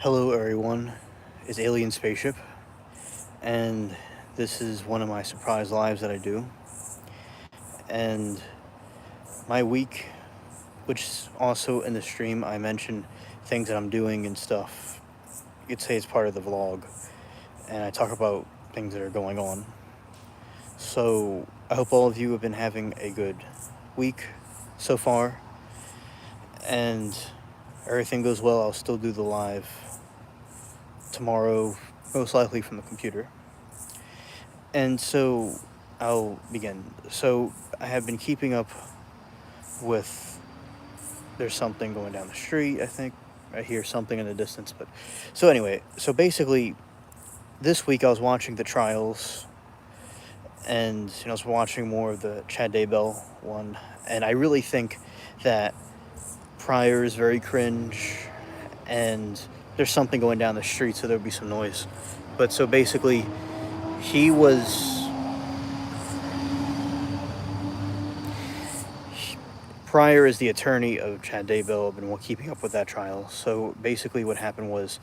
Hello, everyone. It's Alien Spaceship, and this is one of my surprise lives that I do. And my week, which is also in the stream, I mention things that I'm doing and stuff. You could say it's part of the vlog, and I talk about things that are going on. So I hope all of you have been having a good week so far, and everything goes well. I'll still do the live tomorrow, most likely from the computer. And so I'll begin. So I have been keeping up with. There's something going down the street, I think. I hear something in the distance. But so anyway, so basically, this week I was watching the trials, and I was watching more of the Chad Daybell one, and I really think that Pryor is very cringe, and there's something going down the street, so there'll be some noise. But so basically, he was Pryor is the attorney of Chad Daybell. I've been keeping up with that trial. So basically, what happened was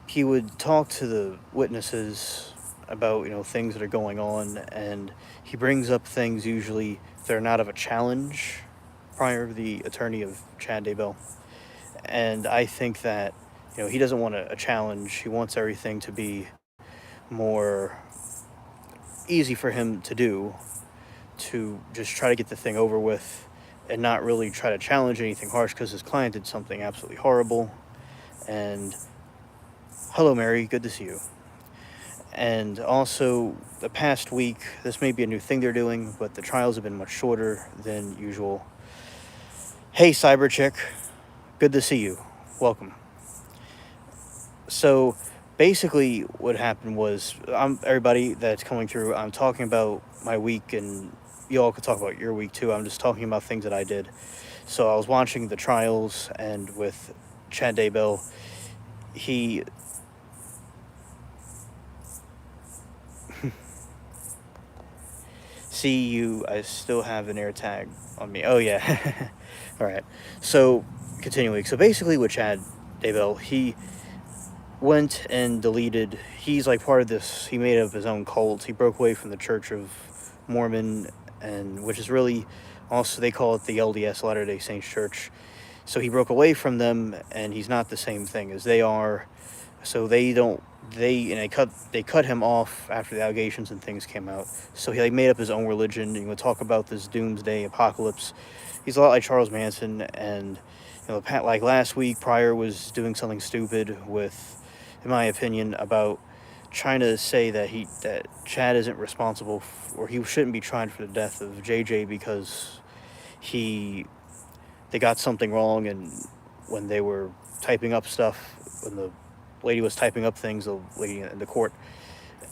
he would talk to the witnesses about things that are going on, and he brings up things usually that are not of a challenge. Pryor, the attorney of Chad Daybell, and I think that he doesn't want a challenge. He wants everything to be more easy for him to do, to just try to get the thing over with and not really try to challenge anything harsh because his client did something absolutely horrible. And hello, Mary, good to see you. And also, the past week, this may be a new thing they're doing, but the trials have been much shorter than usual. Hey, Cyber Chick, good to see you. Welcome. So, basically, what happened was, everybody that's coming through, I'm talking about my week, and you all could talk about your week too. I'm just talking about things that I did. So I was watching the trials, and with Chad Daybell, he see you. I still have an air tag on me. Oh yeah. All right. So continuing. So basically, with Chad Daybell, he went and deleted. He's like part of this. He made up his own cult. He broke away from the Church of Mormon, and which is really also they call it the LDS, Latter Day Saints Church. So he broke away from them, and he's not the same thing as they are. So they don't. They cut him off after the allegations and things came out. So he made up his own religion. And would talk about this doomsday apocalypse. He's a lot like Charles Manson, and like last week, Pryor was doing something stupid with, in my opinion, about trying to say that Chad isn't responsible or he shouldn't be tried for the death of JJ because they got something wrong, and when they were typing up stuff, when the lady was typing up things, the lady in the court,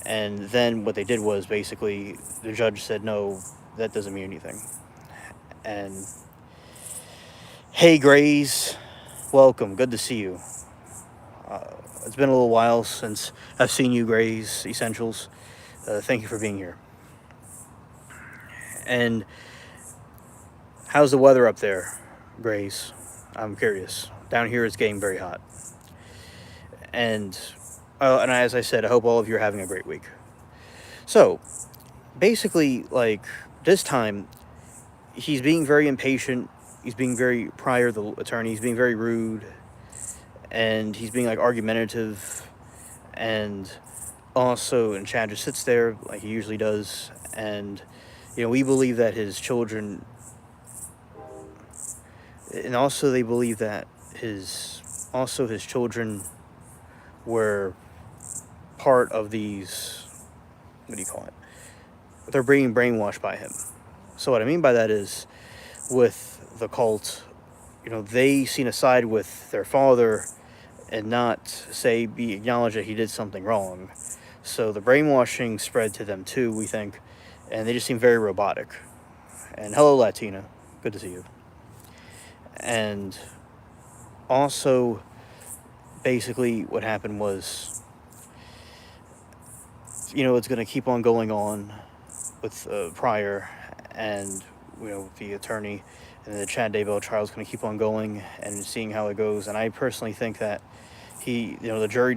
and then what they did was basically the judge said no, that doesn't mean anything. And hey, Grays, welcome, good to see you. It's been a little while since I've seen you, Grays Essentials. Thank you for being here. And how's the weather up there, Grays? I'm curious. Down here it's getting very hot. And as I said, I hope all of you are having a great week. So, basically, like, this time, he's being very impatient. He's being very, Pryor, the attorney, he's being very rude. And he's being, like, argumentative. And also, and Chad just sits there like he usually does. And, we believe that his children... And also, they believe that his children were part of these, what do you call it? They're being brainwashed by him. So what I mean by that is, with the cult, they seen a side with their father and not acknowledge that he did something wrong. So the brainwashing spread to them too, we think, and they just seem very robotic. And hello, Latina, good to see you. And also, basically, what happened was, it's going to keep on going on with Pryor and, the attorney, and the Chad Daybell trial is going to keep on going and seeing how it goes. And I personally think that the jury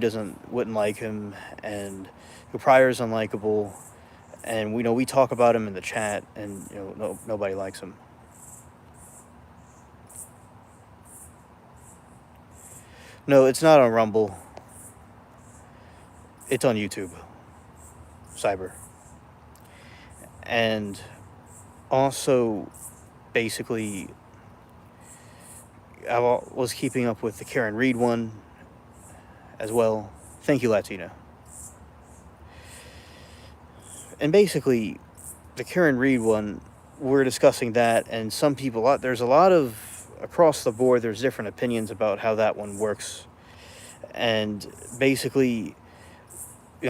wouldn't like him, and Pryor's unlikable, and we talk about him in the chat, and nobody likes him. No, it's not on Rumble. It's on YouTube. Cyber. And also, basically, I was keeping up with the Karen Reed one as well. Thank you, Latina. And basically, the Karen Reed one, we're discussing that, and some people, there's a lot of, across the board, there's different opinions about how that one works. And basically,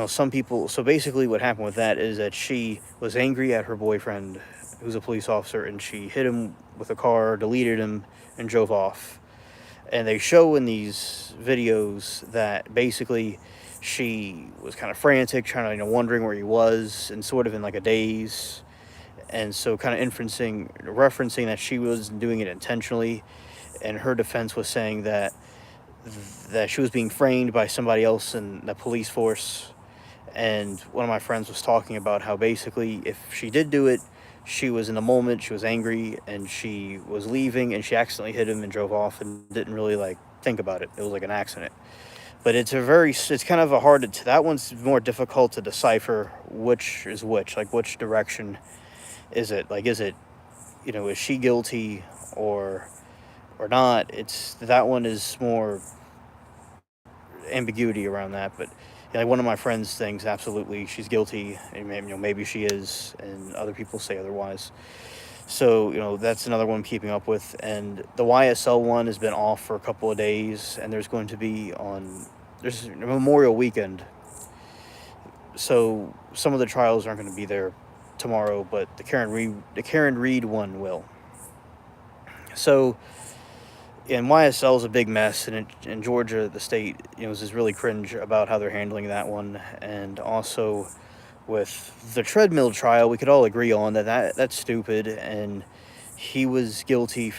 some people, so basically what happened with that is that she was angry at her boyfriend, who's a police officer, and she hit him with a car, deleted him, and drove off. And they show in these videos that basically she was kind of frantic, trying to, wondering where he was, and sort of in like a daze. And so kind of referencing that she was doing it intentionally. And her defense was saying that she was being framed by somebody else in the police force. And one of my friends was talking about how basically if she did do it, she was in the moment, she was angry, and she was leaving, and she accidentally hit him and drove off and didn't really think about it. It was like an accident. But it's kind of that one's more difficult to decipher which is which, which direction is it? Is she guilty or not? That one is more ambiguity around that, but one of my friends thinks absolutely she's guilty, and maybe she is, and other people say otherwise. So that's another one I'm keeping up with. And the YSL one has been off for a couple of days, and there's going to be there's Memorial Weekend, so some of the trials aren't going to be there tomorrow, but the Karen Reed one will. So, and YSL is a big mess, and in Georgia, the state, is just really cringe about how they're handling that one. And also, with the treadmill trial, we could all agree on that's stupid, and he was guilty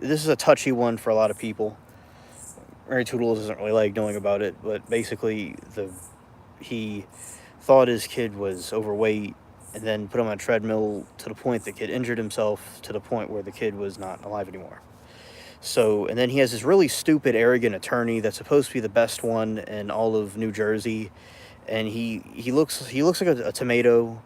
this is a touchy one for a lot of people. Mary Toodles doesn't really like knowing about it, but basically, he thought his kid was overweight, and then put him on a treadmill to the point the kid injured himself, to the point where the kid was not alive anymore. So, and then he has this really stupid, arrogant attorney that's supposed to be the best one in all of New Jersey, and he looks like a tomato,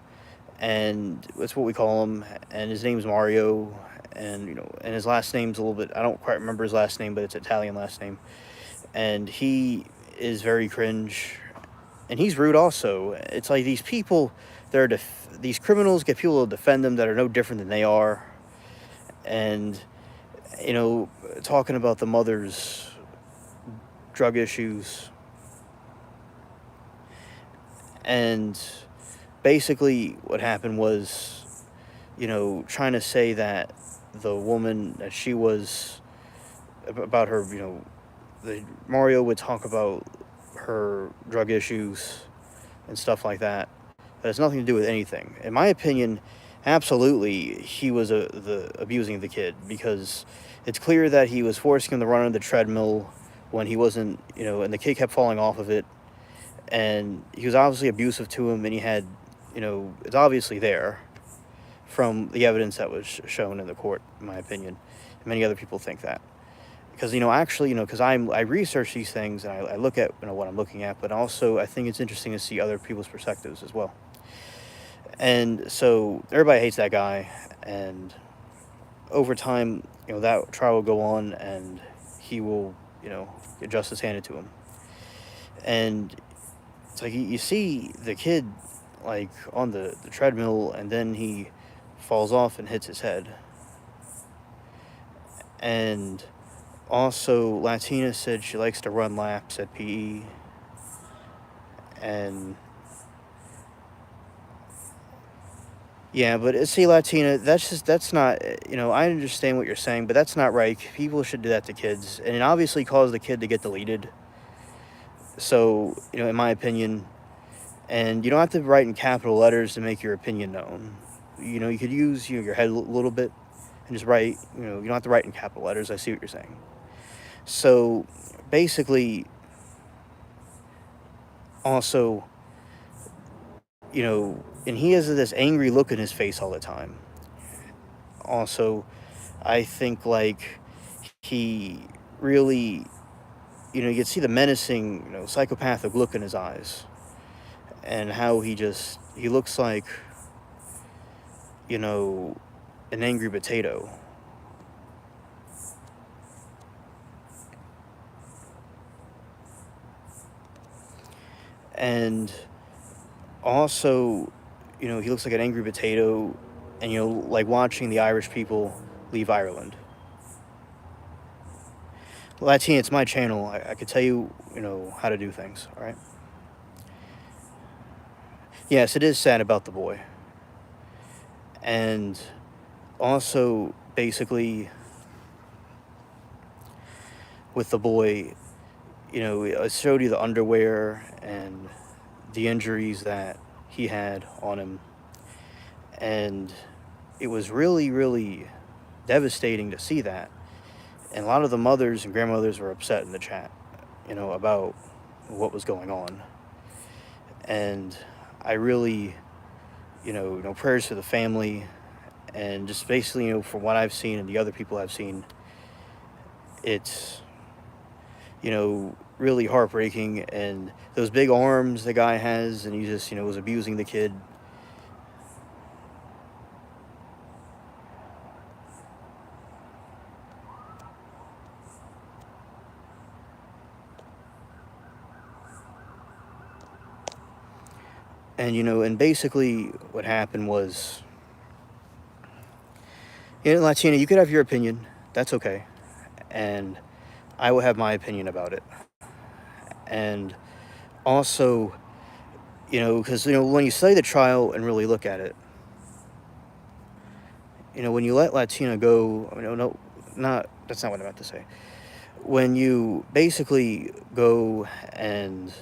and that's what we call him. And his name's Mario, and and his last name's a little bit, I don't quite remember his last name, but it's Italian last name, and he is very cringe, and he's rude also. It's like these people, these criminals get people to defend them that are no different than they are, and talking about the mother's drug issues, and basically what happened was, trying to say that the woman that she was, about her, Mario would talk about her drug issues and stuff like that. That has nothing to do with anything. In my opinion, absolutely, he was abusing the kid, because it's clear that he was forcing him to run on the treadmill when he wasn't, and the kid kept falling off of it, and he was obviously abusive to him, and he had, it's obviously there from the evidence that was shown in the court, in my opinion. And many other people think that. Because, actually, because I research these things, and I look at, what I'm looking at, but also I think it's interesting to see other people's perspectives as well. And so everybody hates that guy, and over time, that trial will go on, and he will, get justice handed to him. And it's like you see the kid, on the treadmill, and then he falls off and hits his head. And also, Latina said she likes to run laps at PE, and yeah, but see, Latina, that's not, I understand what you're saying, but that's not right. People should do that to kids, and it obviously caused the kid to get deleted. So, in my opinion, and you don't have to write in capital letters to make your opinion known. You could use, your head a little bit and just write, you don't have to write in capital letters. I see what you're saying. So, basically, Also, and he has this angry look in his face all the time. Also, I think like he really, you can see the menacing, psychopathic look in his eyes, and how he looks like, you know, an angry potato. And also, he looks like an angry potato, and like watching the Irish people leave Ireland. Latina, it's my channel. I could tell you, how to do things. All right. Yes, it is sad about the boy, and also basically with the boy, I showed you the underwear and the injuries that he had on him, and it was really, really devastating to see that. And a lot of the mothers and grandmothers were upset in the chat, about what was going on. And I really, prayers for the family, and just basically, from what I've seen and the other people I've seen, it's, really heartbreaking. And those big arms the guy has, and he just, was abusing the kid. And, and basically what happened was, Latina, you could have your opinion. That's okay. And I will have my opinion about it. And also, because, when you study the trial and really look at it, when you let Latina go, no, that's not what I meant to say. When you basically go and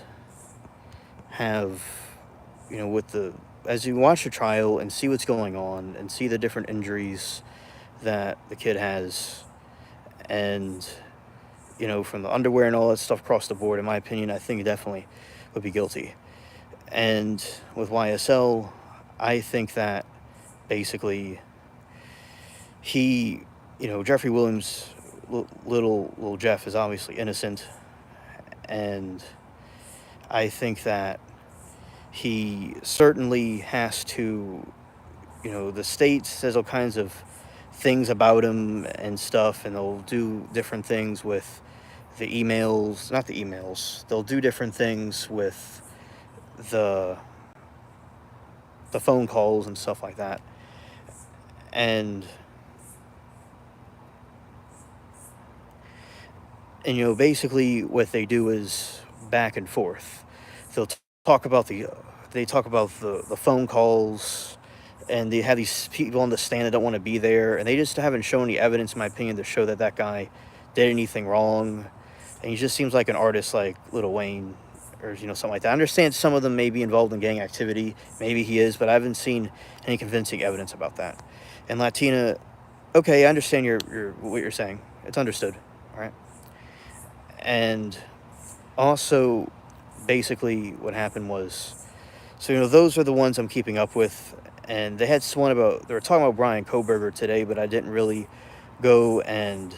have, as you watch the trial and see what's going on and see the different injuries that the kid has, and, from the underwear and all that stuff across the board, in my opinion, I think he definitely would be guilty. And with YSL, I think that basically he, Jeffrey Williams, little Jeff, is obviously innocent. And I think that he certainly has to, the state says all kinds of things about him and stuff, and they'll do different things with the emails, not the emails, they'll do different things with the phone calls and stuff like that. And basically what they do is back and forth. They'll talk about the phone calls, and they have these people on the stand that don't want to be there, and they just haven't shown any evidence, in my opinion, to show that guy did anything wrong. And he just seems like an artist like Lil Wayne, or something like that. I understand some of them may be involved in gang activity, maybe he is, but I haven't seen any convincing evidence about that. And Latina, okay, I understand your what you're saying. It's understood, all right? And also, basically what happened was, so those are the ones I'm keeping up with. And they had one they were talking about Bryan Kohberger today, but I didn't really go and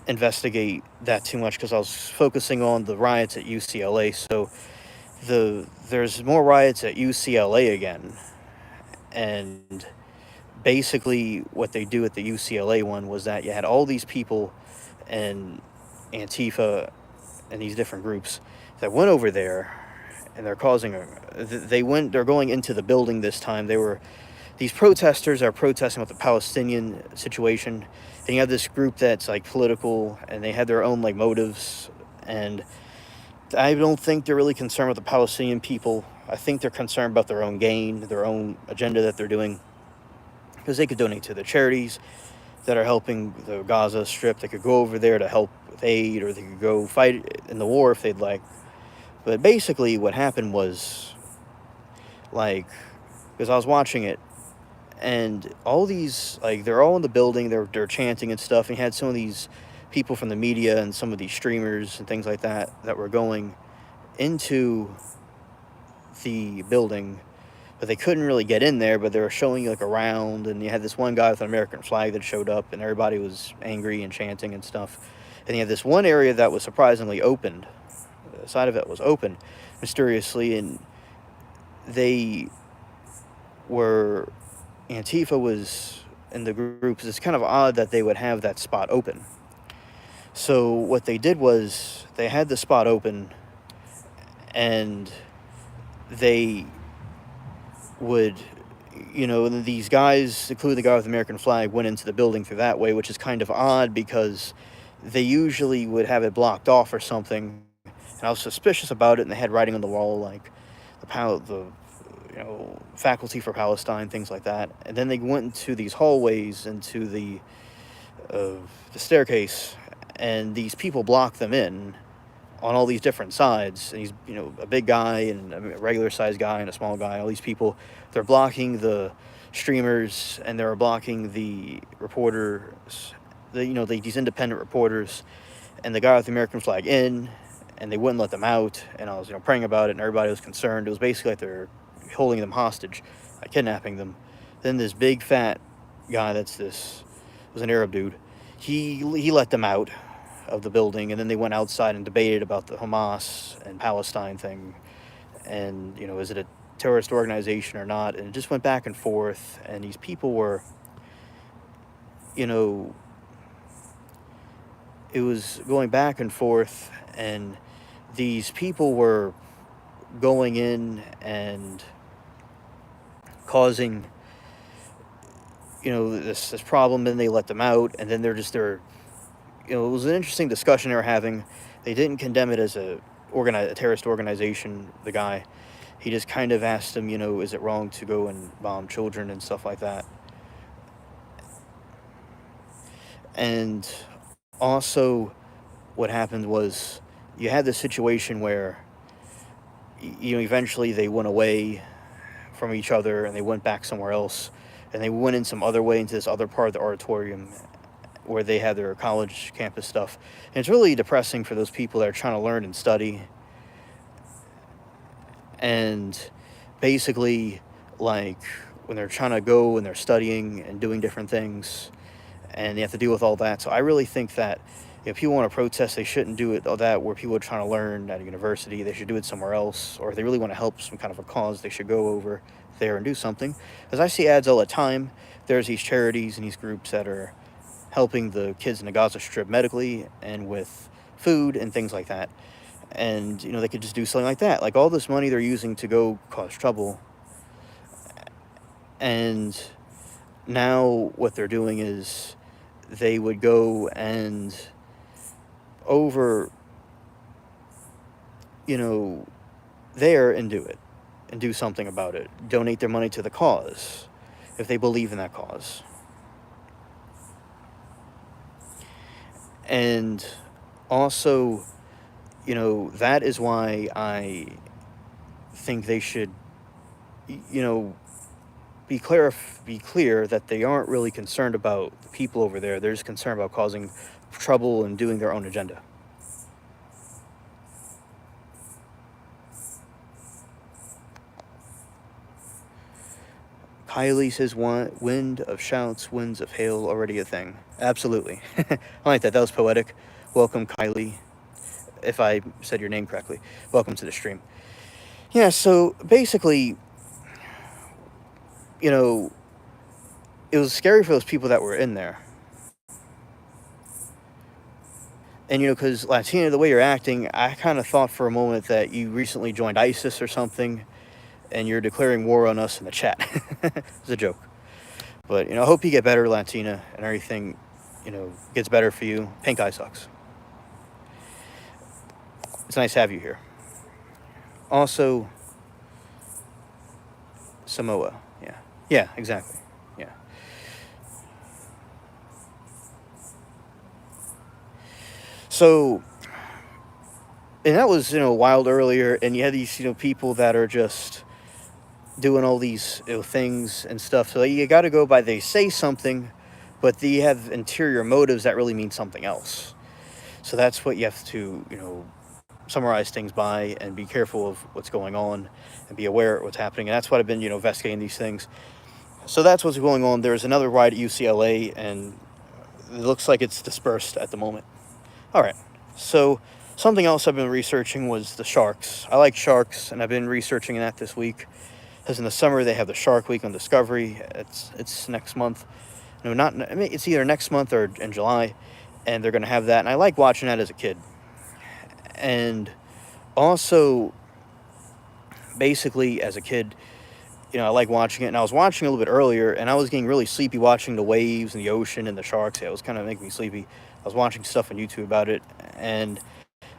investigate that too much because I was focusing on the riots at UCLA. So there's more riots at UCLA again, and basically what they do at the UCLA one was that you had all these people and Antifa and these different groups that went over there, and they're going into the building this time. These protesters are protesting with the Palestinian situation, and you have this group that's like political, and they had their own like motives, and I don't think they're really concerned with the Palestinian people. I think they're concerned about their own gain, their own agenda that they're doing, because they could donate to the charities that are helping the Gaza Strip. They could go over there to help with aid, or they could go fight in the war if they'd like. But basically what happened was, like, because I was watching it, and all these, like, they're all in the building, they're chanting and stuff, and you had some of these people from the media and some of these streamers and things like that were going into the building, but they couldn't really get in there. But they were showing you like around, and you had this one guy with an American flag that showed up, and everybody was angry and chanting and stuff. And you had this one area that was surprisingly opened. The side of it was open mysteriously, and they were Antifa was in the groups. It's kind of odd that they would have that spot open. So what they did was they had the spot open, and they would, these guys, including the guy with the American flag, went into the building through that way, which is kind of odd because they usually would have it blocked off or something. And I was suspicious about it, and they had writing on the wall like the faculty for Palestine, things like that. And then they went into these hallways, into the staircase, and these people blocked them in on all these different sides. And he's, a big guy and a regular sized guy and a small guy. All these people, they're blocking the streamers, and they're blocking the reporters, these independent reporters, and the guy with the American flag in, and they wouldn't let them out. And I was, praying about it, and everybody was concerned. It was basically like they're holding them hostage, kidnapping them. Then this big fat guy was an Arab dude. He let them out of the building, and then they went outside and debated about the Hamas and Palestine thing, and is it a terrorist organization or not? And it just went back and forth, and these people were, it was going back and forth, and these people were going in and causing this problem. Then they let them out, and then they're it was an interesting discussion they were having. They didn't condemn it as a terrorist organization, the guy. He just kind of asked him, is it wrong to go and bomb children and stuff like that? And also what happened was you had this situation where eventually they went away from each other, and they went back somewhere else, and they went in some other way into this other part of the auditorium where they had their college campus stuff. And it's really depressing for those people that are trying to learn and study. And basically, like, when they're trying to go and they're studying and doing different things, and they have to deal with all that. So I really think that if people want to protest, they shouldn't do it that where people are trying to learn at a university. They should do it somewhere else. Or if they really want to help some kind of a cause, they should go over there and do something. Because I see ads all the time. There's these charities and these groups that are helping the kids in the Gaza Strip medically and with food and things like that. And, they could just do something like that. Like, all this money they're using to go cause trouble. And now what they're doing is they would go and over, there and do it. And do something about it. Donate their money to the cause if they believe in that cause. And also, that is why I think they should, be clear that they aren't really concerned about the people over there. They're just concerned about causing trouble and doing their own agenda. Kylie says, wind of shouts, winds of hail, already a thing. Absolutely. I like that. That was poetic. Welcome, Kylie. If I said your name correctly. Welcome to the stream. Yeah, so basically, it was scary for those people that were in there. And, because Latina, the way you're acting, I kind of thought for a moment that you recently joined ISIS or something, and you're declaring war on us in the chat. It's a joke. But, I hope you get better, Latina, and everything, gets better for you. Pink eye sucks. It's nice to have you here. Also, Samoa. Yeah. Yeah, exactly. Yeah. So, and that was, wild earlier, and you had these, people that are just doing all these things and stuff. So you got to go by, they say something, but they have interior motives that really mean something else. So that's what you have to, summarize things by and be careful of what's going on and be aware of what's happening. And that's what I've been, investigating these things. So that's what's going on. There's another riot at UCLA, and it looks like it's dispersed at the moment. All right. So something else I've been researching was the sharks. I like sharks, and I've been researching that this week. Because in the summer they have the Shark Week on Discovery. It's next month. No, not. I mean, it's either next month or in July, and they're going to have that. And I like watching that as a kid. And also, basically, as a kid, I like watching it. And I was watching it a little bit earlier, and I was getting really sleepy watching the waves and the ocean and the sharks. Yeah, it was kind of making me sleepy. I was watching stuff on YouTube about it, and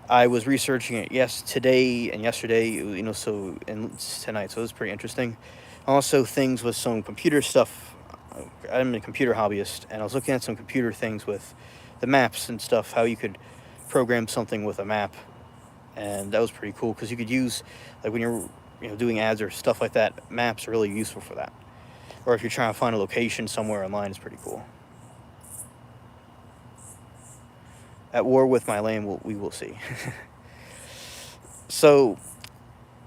I was researching it today and yesterday, and tonight, so it was pretty interesting. Also, things with some computer stuff. I'm a computer hobbyist, and I was looking at some computer things with the maps and stuff, how you could program something with a map, and that was pretty cool because you could use, like when you're doing ads or stuff like that, maps are really useful for that. Or if you're trying to find a location somewhere online, it's pretty cool. At war with my land, we will see. So,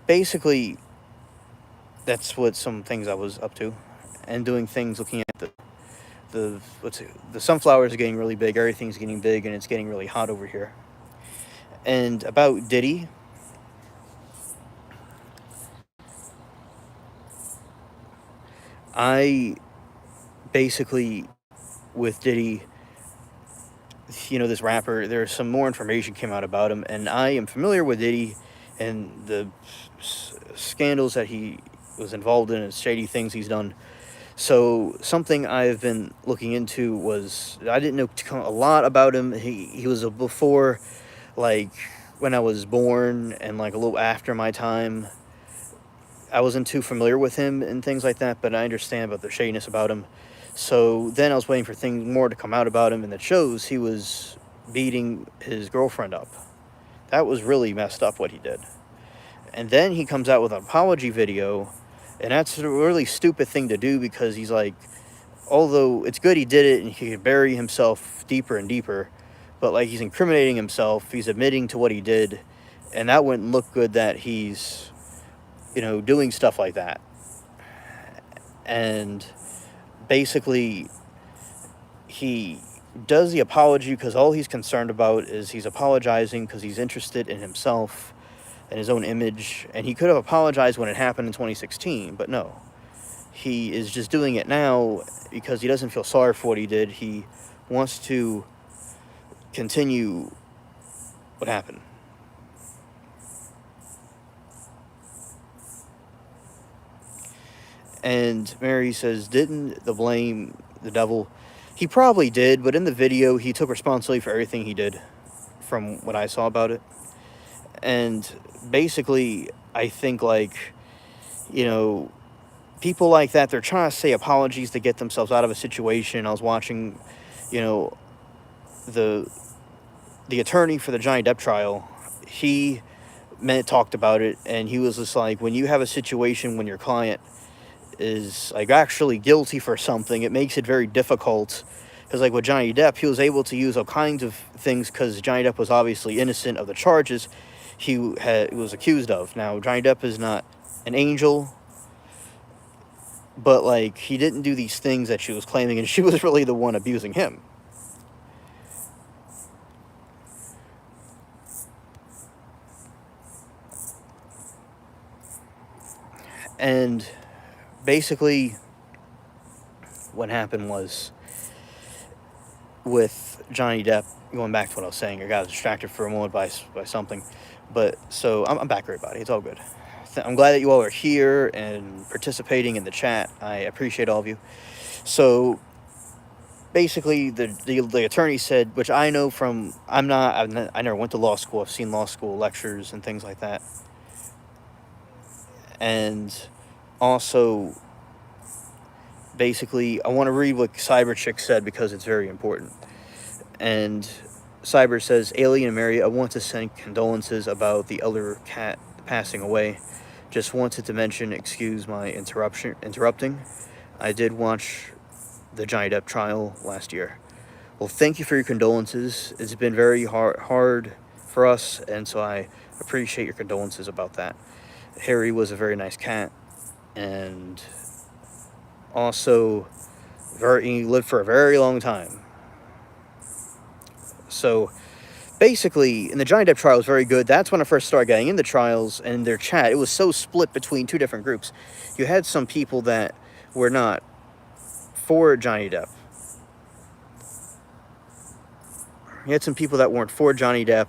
basically, that's what some things I was up to, and doing things looking at the sunflowers are getting really big. Everything's getting big, and it's getting really hot over here. And about Diddy, I basically with Diddy. This rapper, there's some more information came out about him, and I am familiar with Diddy and the scandals that he was involved in and shady things he's done. So something I've been looking into was, I didn't know a lot about him. He was before, like, when I was born and, like, a little after my time. I wasn't too familiar with him and things like that, but I understand about the shadiness about him. So then I was waiting for things more to come out about him, and it shows he was beating his girlfriend up. That was really messed up what he did. And then he comes out with an apology video, and that's a really stupid thing to do because he's like, although it's good he did it and he could bury himself deeper and deeper, but like he's incriminating himself, he's admitting to what he did, and that wouldn't look good that he's, doing stuff like that. And basically, he does the apology because all he's concerned about is he's apologizing because he's interested in himself and his own image. And he could have apologized when it happened in 2016, but no. He is just doing it now because he doesn't feel sorry for what he did. He wants to continue what happened. And Mary says, didn't the blame the devil? He probably did, but in the video, he took responsibility for everything he did, from what I saw about it. And basically, I think, people like that, they're trying to say apologies to get themselves out of a situation. I was watching, the attorney for the Johnny Depp trial. He talked about it, and he was just like, when you have a situation when your client is like actually guilty for something, it makes it very difficult, because like with Johnny Depp, he was able to use all kinds of things because Johnny Depp was obviously innocent of the charges he was accused of. Now, Johnny Depp is not an angel, but like he didn't do these things that she was claiming, and she was really the one abusing him. And basically, what happened was, with Johnny Depp, going back to what I was saying, I got distracted for a moment by something. But, so, I'm back, everybody. It's all good. I'm glad that you all are here and participating in the chat. I appreciate all of you. So, basically, the attorney said, which I know from, I never went to law school. I've seen law school lectures and things like that. And also, basically, I want to read what Cyberchick said because it's very important. And Cyber says, Alien and Mary, I want to send condolences about the elder cat passing away. Just wanted to mention, excuse my interrupting. I did watch the Johnny Depp trial last year. Well, thank you for your condolences. It's been very hard for us, and so I appreciate your condolences about that. Harry was a very nice cat, and also he lived for a very long time. So basically, in the Johnny Depp trial was very good. That's when I first started getting into trials, and their chat, it was so split between two different groups. You had some people that were not for Johnny Depp. You had some people that weren't for Johnny Depp,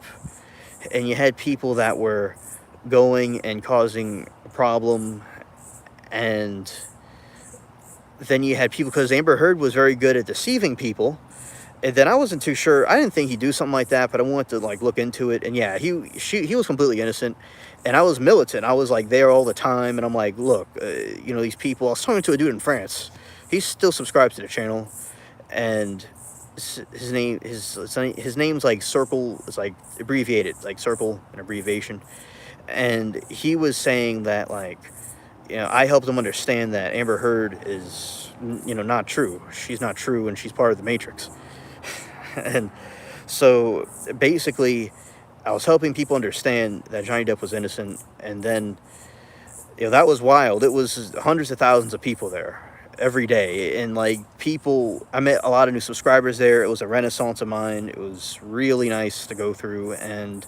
and you had people that were going and causing a problem, and then you had people, because Amber Heard was very good at deceiving people. And then I wasn't too sure. I didn't think he'd do something like that, but I wanted to like look into it. And yeah, he was completely innocent, and I was militant. I was like there all the time, and I'm like, look, these people. I was talking to a dude in France. He still subscribes to the channel, and his name's like Circle. It's like abbreviated, like Circle, an abbreviation. And he was saying that like, I helped him understand that Amber Heard is, not true. She's not true, and she's part of the Matrix. And so basically, I was helping people understand that Johnny Depp was innocent. And then, that was wild. It was hundreds of thousands of people there every day. And like I met a lot of new subscribers there. It was a renaissance of mine. It was really nice to go through. And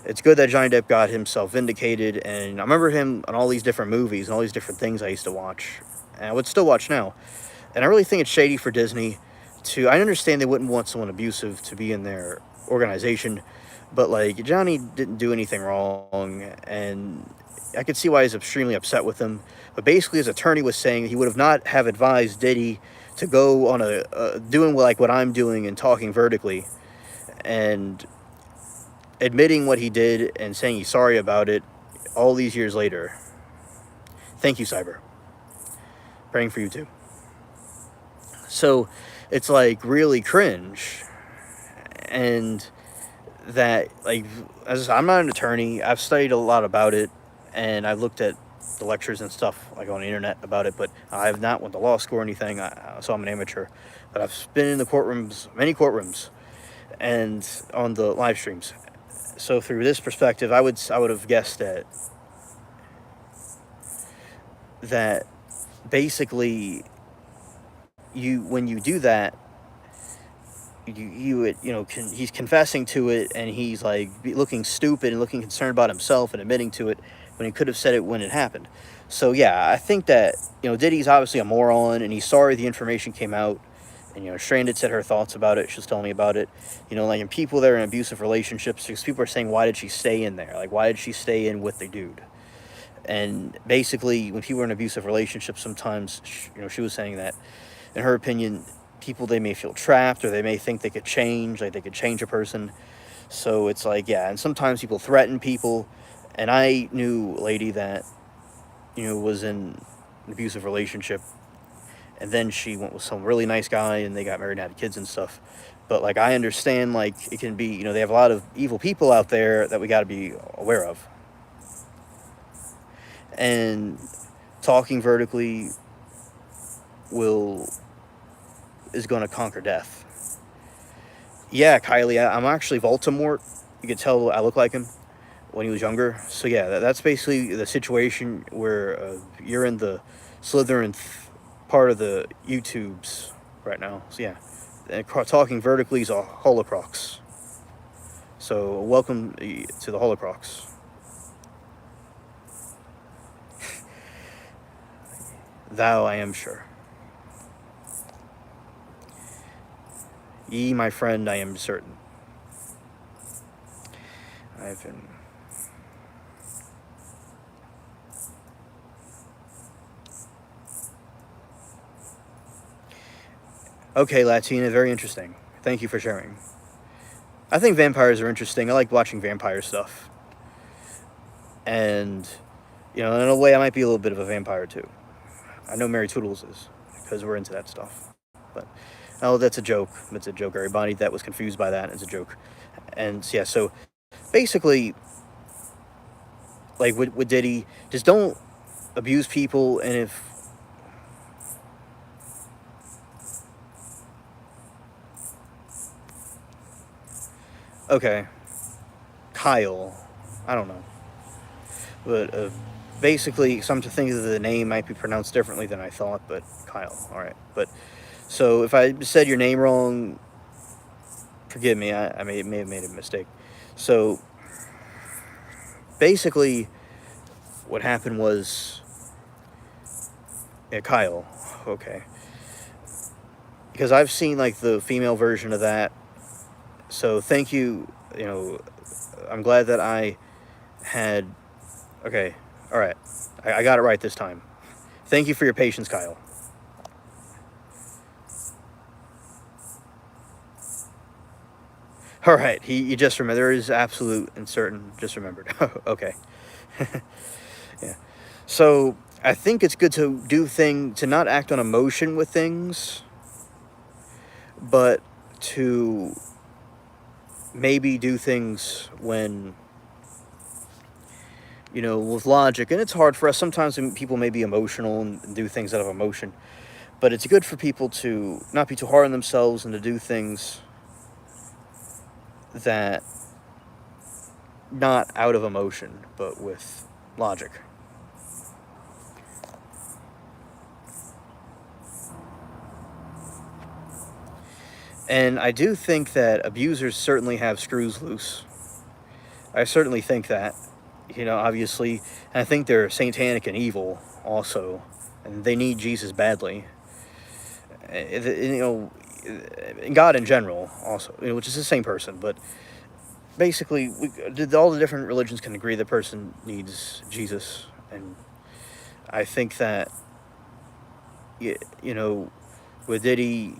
it's good that Johnny Depp got himself vindicated. And I remember him on all these different movies and all these different things I used to watch. And I would still watch now. And I really think it's shady for Disney I understand they wouldn't want someone abusive to be in their organization, but like Johnny didn't do anything wrong, and I could see why he's extremely upset with him. But basically, his attorney was saying he would have not have advised Diddy to go on doing like what I'm doing and talking vertically, and admitting what he did and saying he's sorry about it all these years later. Thank you, Cyber. Praying for you too. So it's like really cringe. And that, like, I'm not an attorney. I've studied a lot about it, and I've looked at the lectures and stuff like on the internet about it, but I have not went to law school or anything, so I'm an amateur. But I've been in the courtrooms, many courtrooms, and on the live streams. So through this perspective, I would have guessed that basically when you do that, he's confessing to it, and he's like looking stupid and looking concerned about himself and admitting to it when he could have said it when it happened. So yeah, I think that Diddy's obviously a moron, and he's sorry the information came out. And Stranded said her thoughts about it. She was telling me about it. Like in people that are in abusive relationships, because people are saying, why did she stay in there? Like, why did she stay in with the dude? And basically, when people are in abusive relationships, sometimes she was saying that, in her opinion, people, they may feel trapped, or they may think they could change, like they could change a person. So it's like, yeah, and sometimes people threaten people. And I knew a lady that was in an abusive relationship, and then she went with some really nice guy, and they got married and had kids and stuff. But like, I understand, like, it can be, they have a lot of evil people out there that we got to be aware of. And talking vertically is going to conquer death. Yeah, Kylie, I'm actually Voldemort. You can tell I look like him when he was younger. So yeah, that's basically the situation where you're in the Slytherin part of the YouTubes right now. So yeah, and talking vertically is a Horcrux. So welcome to the Horcrux. Thou I am sure. Ye, my friend, I am certain. I've been... Okay, Latina, very interesting. Thank you for sharing. I think vampires are interesting. I like watching vampire stuff. And, in a way, I might be a little bit of a vampire, too. I know Mary Toodles is, because we're into that stuff. But, that's a joke. It's a joke, everybody that was confused by that. It's a joke. And, yeah, so, basically, like, with Diddy, just don't abuse people, and if... Okay. Kyle. I don't know. But basically, some to think that the name might be pronounced differently than I thought, but Kyle. All right. But so if I said your name wrong, forgive me. I may have made a mistake. So basically, what happened was, yeah, Kyle. Okay. Because I've seen like the female version of that. So thank you. You know, I'm glad that I had. Okay. All right. I got it right this time. Thank you for your patience, Kyle. All right. You just remember. There is absolute and certain. Just remembered. Okay. Yeah. So I think it's good to not act on emotion with things, but to maybe do things when, with logic. And it's hard for us sometimes when people may be emotional and do things out of emotion, but it's good for people to not be too hard on themselves and to do things that not out of emotion but with logic. And I do think that abusers certainly have screws loose. I certainly think that. Obviously, and I think they're satanic and evil also, and they need Jesus badly. And God in general also, which is the same person, but basically, all the different religions can agree the person needs Jesus, and I think that, with Diddy,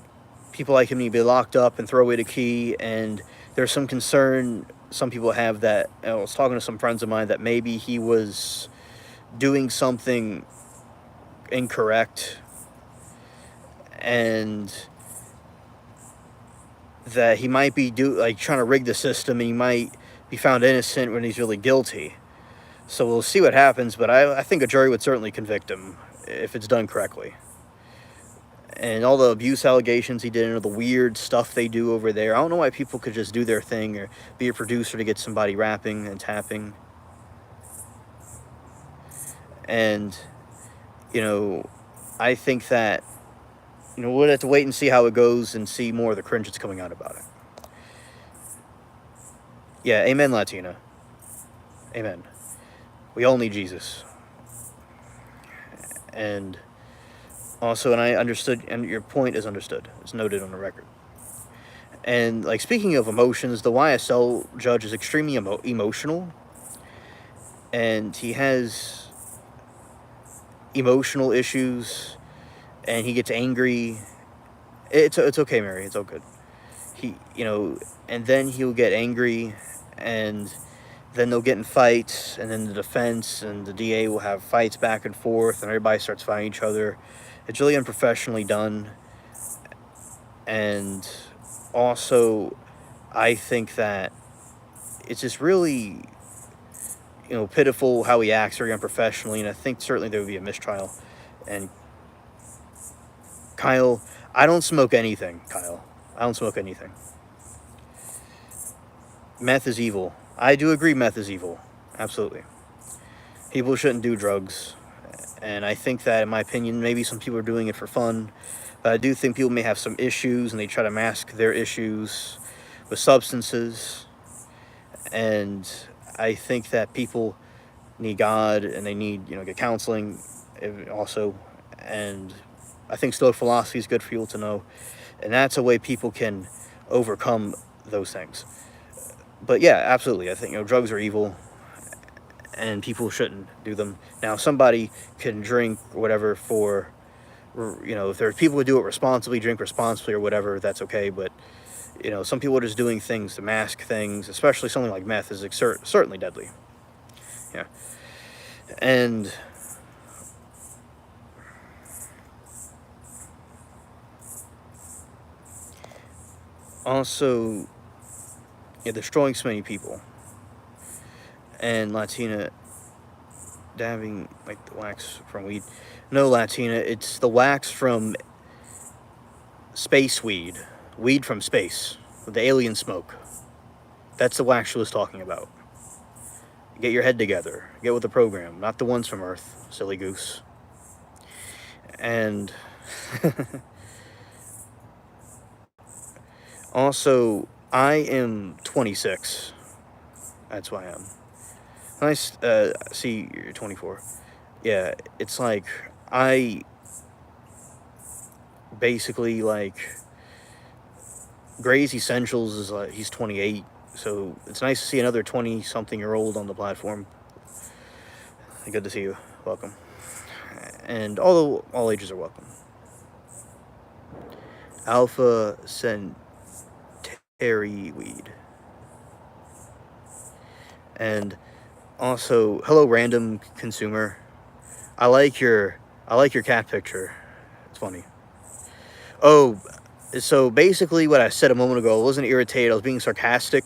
people like him need to be locked up and throw away the key, and there's some concern some people have that, I was talking to some friends of mine, that maybe he was doing something incorrect, and that he might be trying to rig the system, and he might be found innocent when he's really guilty. So we'll see what happens, but I think a jury would certainly convict him if it's done correctly. And all the abuse allegations he did and all the weird stuff they do over there, I don't know why people could just do their thing or be a producer to get somebody rapping and tapping. And, I think that, we'll have to wait and see how it goes and see more of the cringe that's coming out about it. Yeah, amen, Latina. Amen. We all need Jesus. And also, and I understood, and your point is understood. It's noted on the record. And, speaking of emotions, the YSL judge is extremely emotional. And he has emotional issues. And he gets angry. It's okay, Mary. It's all good. And then he'll get angry. And then they'll get in fights. And then the defense and the DA will have fights back and forth. And everybody starts fighting each other. It's really unprofessionally done. And also, I think that it's just really, pitiful how he acts, very unprofessionally. And I think certainly there would be a mistrial. And Kyle, I don't smoke anything, Kyle. I don't smoke anything. Meth is evil. I do agree meth is evil. Absolutely. People shouldn't do drugs. And I think that, in my opinion, maybe some people are doing it for fun. But I do think people may have some issues, and they try to mask their issues with substances. And I think that people need God, and they need, get counseling also. And I think Stoic philosophy is good for people to know. And that's a way people can overcome those things. But yeah, absolutely. I think, drugs are evil. And people shouldn't do them. Now, somebody can drink or whatever for, if there's people who do it responsibly, drink responsibly or whatever, that's okay. But, some people are just doing things to mask things, especially something like meth is certainly deadly. Yeah. And also, destroying so many people. And Latina dabbing the wax from weed. No, Latina, it's the wax from space weed. Weed from space. With the alien smoke. That's the wax she was talking about. Get your head together. Get with the program, not the ones from Earth, silly goose. And also, I am 26. That's why I'm. Nice. See, you're 24. Yeah, it's like I basically like Gray's Essentials is like he's 28, so it's nice to see another 20-something-year-old on the platform. Good to see you. Welcome. And all ages are welcome. Alpha Centauri Weed. And also, hello, random consumer. I like your cat picture. It's funny. Oh, so basically, what I said a moment ago, I wasn't irritated. I was being sarcastic.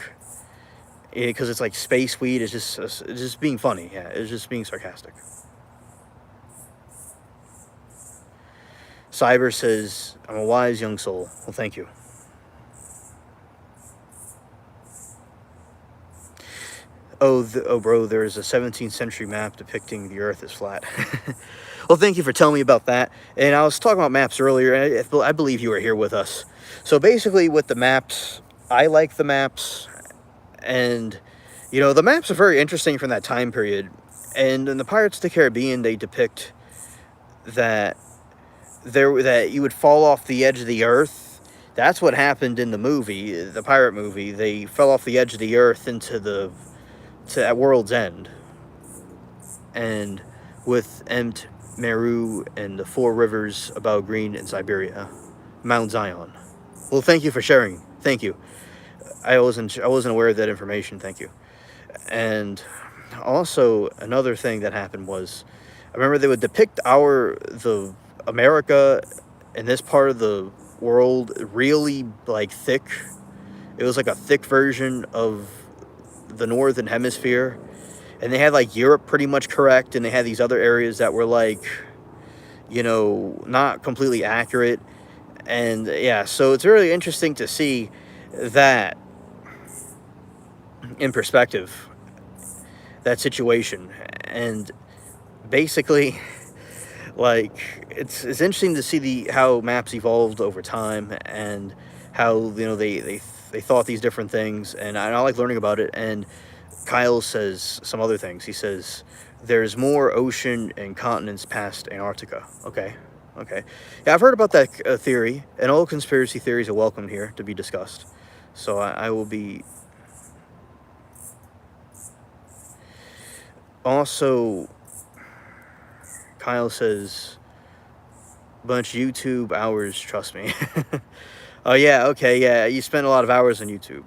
Because it's like space weed. It's just being funny. Yeah, it's just being sarcastic. Cyber says, I'm a wise young soul. Well, thank you. Oh, bro, there's a 17th century map depicting the Earth as flat. Well, thank you for telling me about that. And I was talking about maps earlier, and I believe you were here with us. So basically, with the maps, I like the maps, and the maps are very interesting from that time period. And in the Pirates of the Caribbean, they depict that that you would fall off the edge of the Earth. That's what happened in the movie, the pirate movie. They fell off the edge of the Earth at World's End, and with Emt Meru and the four rivers above Green in Siberia, Mount Zion. Well, thank you for sharing. Thank you. I wasn't aware of that information. Thank you. And also another thing that happened was, I remember they would depict the America in this part of the world really like thick. It was like a thick version of the northern hemisphere, and they had like Europe pretty much correct, and they had these other areas that were like not completely accurate. And yeah, so it's really interesting to see that in perspective, that situation. And basically, like, it's interesting to see how maps evolved over time, and how they thought these different things, and I like learning about it. And Kyle says some other things. He says there's more ocean and continents past Antarctica. Okay. Yeah, I've heard about that theory, and all conspiracy theories are welcome here to be discussed. So I will be. Also, Kyle says, bunch of YouTube hours, trust me. Oh, yeah, okay, yeah, you spend a lot of hours on YouTube.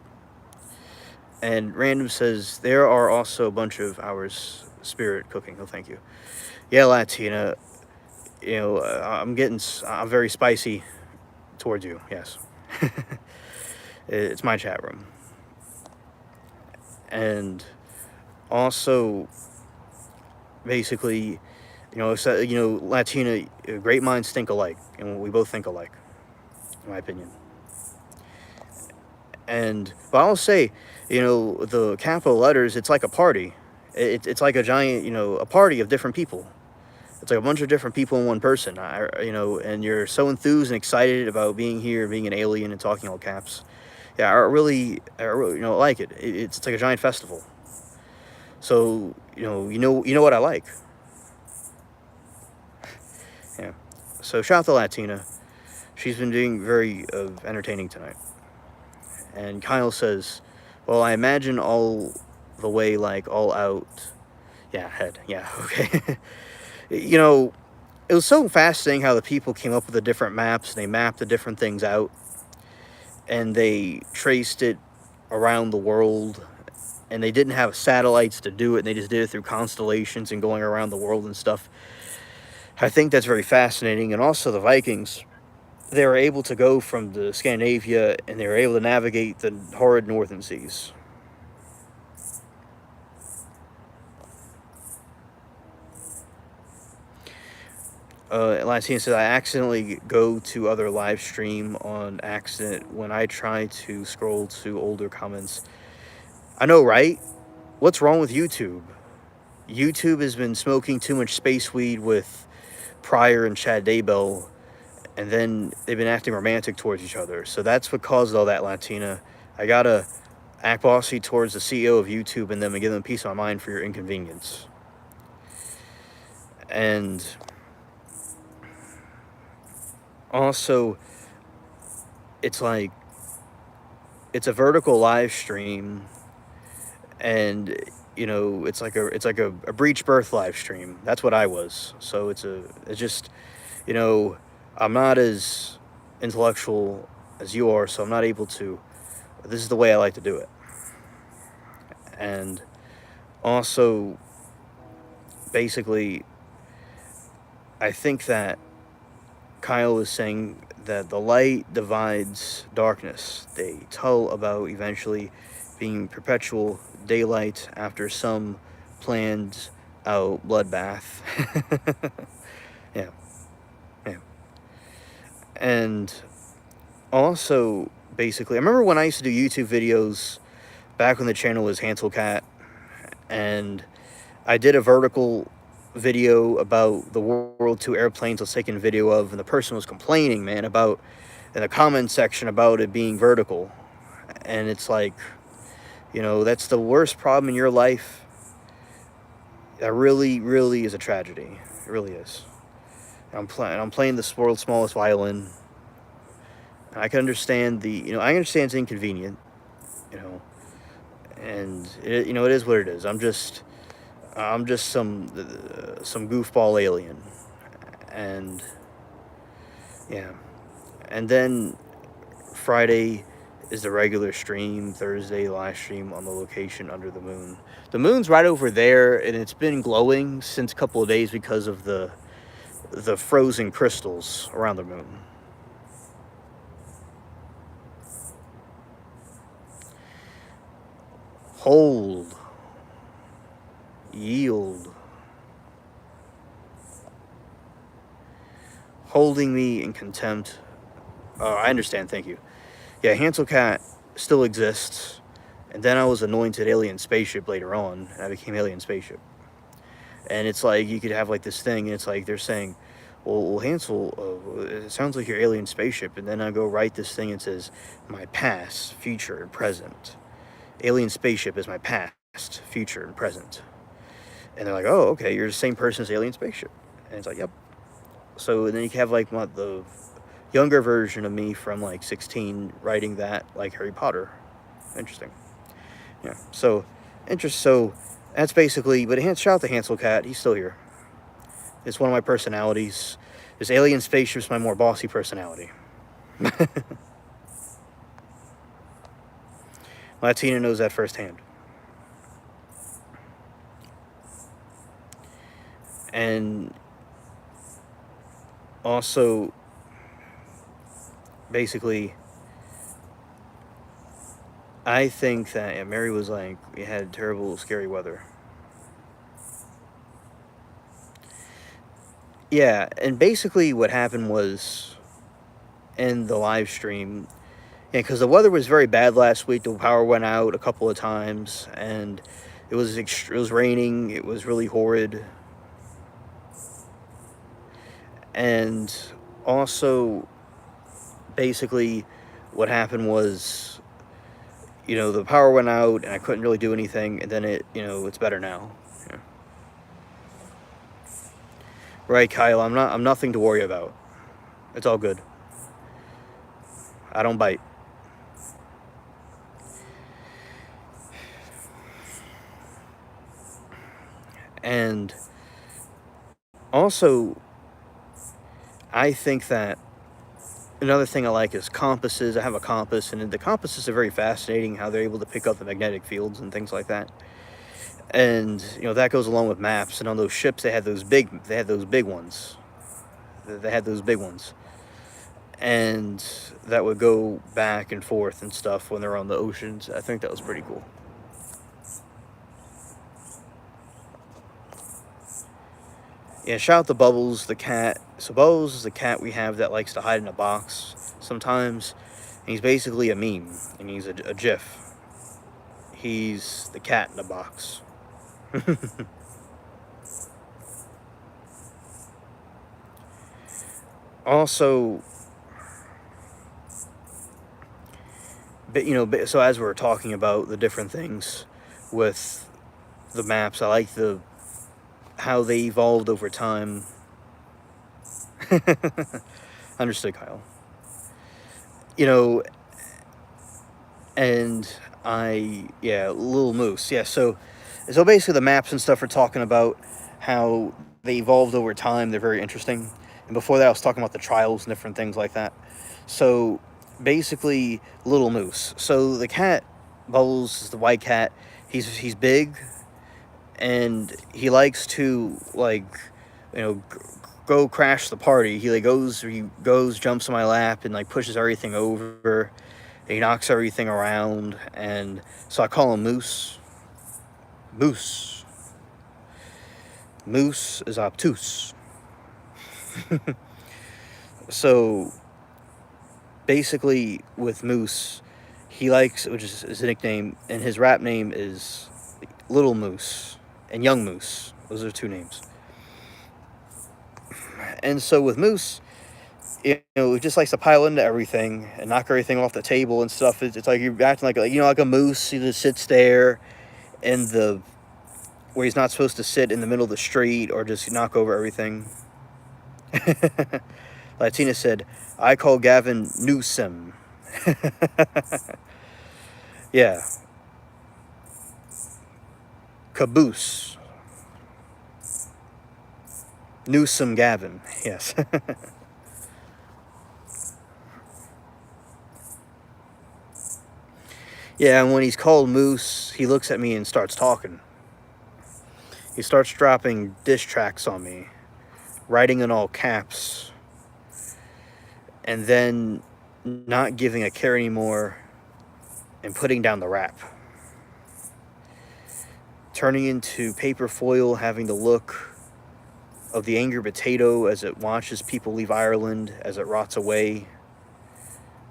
And Random says, there are also a bunch of hours spirit cooking. Oh, thank you. Yeah, Latina, I'm very spicy towards you, yes. It's my chat room. And also, basically, Latina, great minds think alike, and we both think alike, in my opinion. But I'll say, the capital letters, it's like a party. It's like a giant, a party of different people. It's like a bunch of different people in one person. And you're so enthused and excited about being here, being an alien, and talking all caps. Yeah, I really like it. It's like a giant festival. So you know what I like. Yeah. So shout out to Latina. She's been doing very entertaining tonight. And Kyle says, well, I imagine all the way, like, all out. Yeah, head. Yeah, okay. It was so fascinating how the people came up with the different maps, and they mapped the different things out, and they traced it around the world, and they didn't have satellites to do it, and they just did it through constellations and going around the world and stuff. I think that's very fascinating. And also the Vikings, they were able to go from the Scandinavia, and they were able to navigate the horrid northern seas. Latina says, I accidentally go to other live stream on accident when I try to scroll to older comments. I know, right? what's wrong with YouTube? YouTube has been smoking too much space weed with Pryor and Chad Daybell, and then they've been acting romantic towards each other. So that's what caused all that, Latina. I gotta act bossy towards the CEO of YouTube and them and give them peace of mind for your inconvenience. And also, it's like, it's a vertical live stream, and it's like a breech birth live stream. That's what I was. So it's just, I'm not as intellectual as you are, so I'm not able to. This is the way I like to do it. And also, basically, I think that Kyle is saying that the light divides darkness. They tell about eventually being perpetual daylight after some planned out bloodbath. Yeah. Yeah. And also, basically, I remember when I used to do YouTube videos back when the channel was Hansel Cat, and I did a vertical video about the World 2 airplanes I was taking video of, and the person was complaining, man, about, in the comment section, about it being vertical. And it's like, that's the worst problem in your life. That really, really is a tragedy. It really is. I'm playing the world's smallest violin. I can understand I understand it's inconvenient, and it is what it is. I'm just some goofball alien, and yeah. And then Friday is the regular stream. Thursday, live stream on the location under the moon. The moon's right over there, and it's been glowing since a couple of days because of the frozen crystals around the moon. Hold. Yield. Holding me in contempt. Oh, I understand, thank you. Yeah, Hansel Cat still exists, and then I was anointed Alien Spaceship later on, and I became Alien Spaceship. And it's like, you could have like this thing, and it's like they're saying, well Hansel, it sounds like you're Alien Spaceship, and then I go write this thing and it says, my past, future, and present. Alien Spaceship is my past, future, and present. And they're like, oh, okay, you're the same person as Alien Spaceship. And it's like, yep. So then you can have like the younger version of me from like 16 writing that like Harry Potter. Interesting. Yeah. So that's basically, but shout out to Hansel Cat. He's still here. It's one of my personalities. This Alien Spaceship's my more bossy personality. Latina knows that firsthand. And also, basically, I think that Mary was like, we had terrible, scary weather. Yeah, and basically what happened was, in the live stream, because the weather was very bad last week. The power went out a couple of times, and it was raining. It was really horrid. And also, basically, what happened was, the power went out, and I couldn't really do anything, and then it's better now. Yeah. Right, Kyle, I'm nothing to worry about. It's all good. I don't bite. And also, I think that another thing I like is compasses. I have a compass, and the compasses are very fascinating, how they're able to pick up the magnetic fields and things like that. And that goes along with maps. And on those ships, they had those big ones. They had those big ones, and that would go back and forth and stuff when they're on the oceans. I think that was pretty cool. Yeah, shout out to Bubbles the cat. So Bubbles is the cat we have that likes to hide in a box sometimes. And he's basically a meme, and he's a GIF. He's the cat in the box. Also, so as we're talking about the different things with the maps, I like how they evolved over time. Understood, Kyle. And Little Moose. Yeah, so basically the maps and stuff are talking about how they evolved over time. They're very interesting. And before that, I was talking about the trials and different things like that. So basically, Little Moose. So the cat, Bubbles, is the white cat. He's big, and he likes to go crash the party. He goes, jumps on my lap, and pushes everything over. He knocks everything around, and so I call him Moose. Moose. Moose is obtuse. So basically, with Moose, which is his nickname, and his rap name is Little Moose and Young Moose. Those are two names. And so with Moose, he just likes to pile into everything and knock everything off the table and stuff. It's like you're acting like a moose. He just sits there where he's not supposed to sit in the middle of the street or just knock over everything. Latina said, I call Gavin Newsom. Yeah. Caboose. Newsom Gavin. Yes. Yeah, and when he's called Moose, he looks at me and starts talking. He starts dropping diss tracks on me, writing in all caps, and then not giving a care anymore and putting down the rap. Turning into paper foil, having the look of the angry potato as it watches people leave Ireland, as it rots away.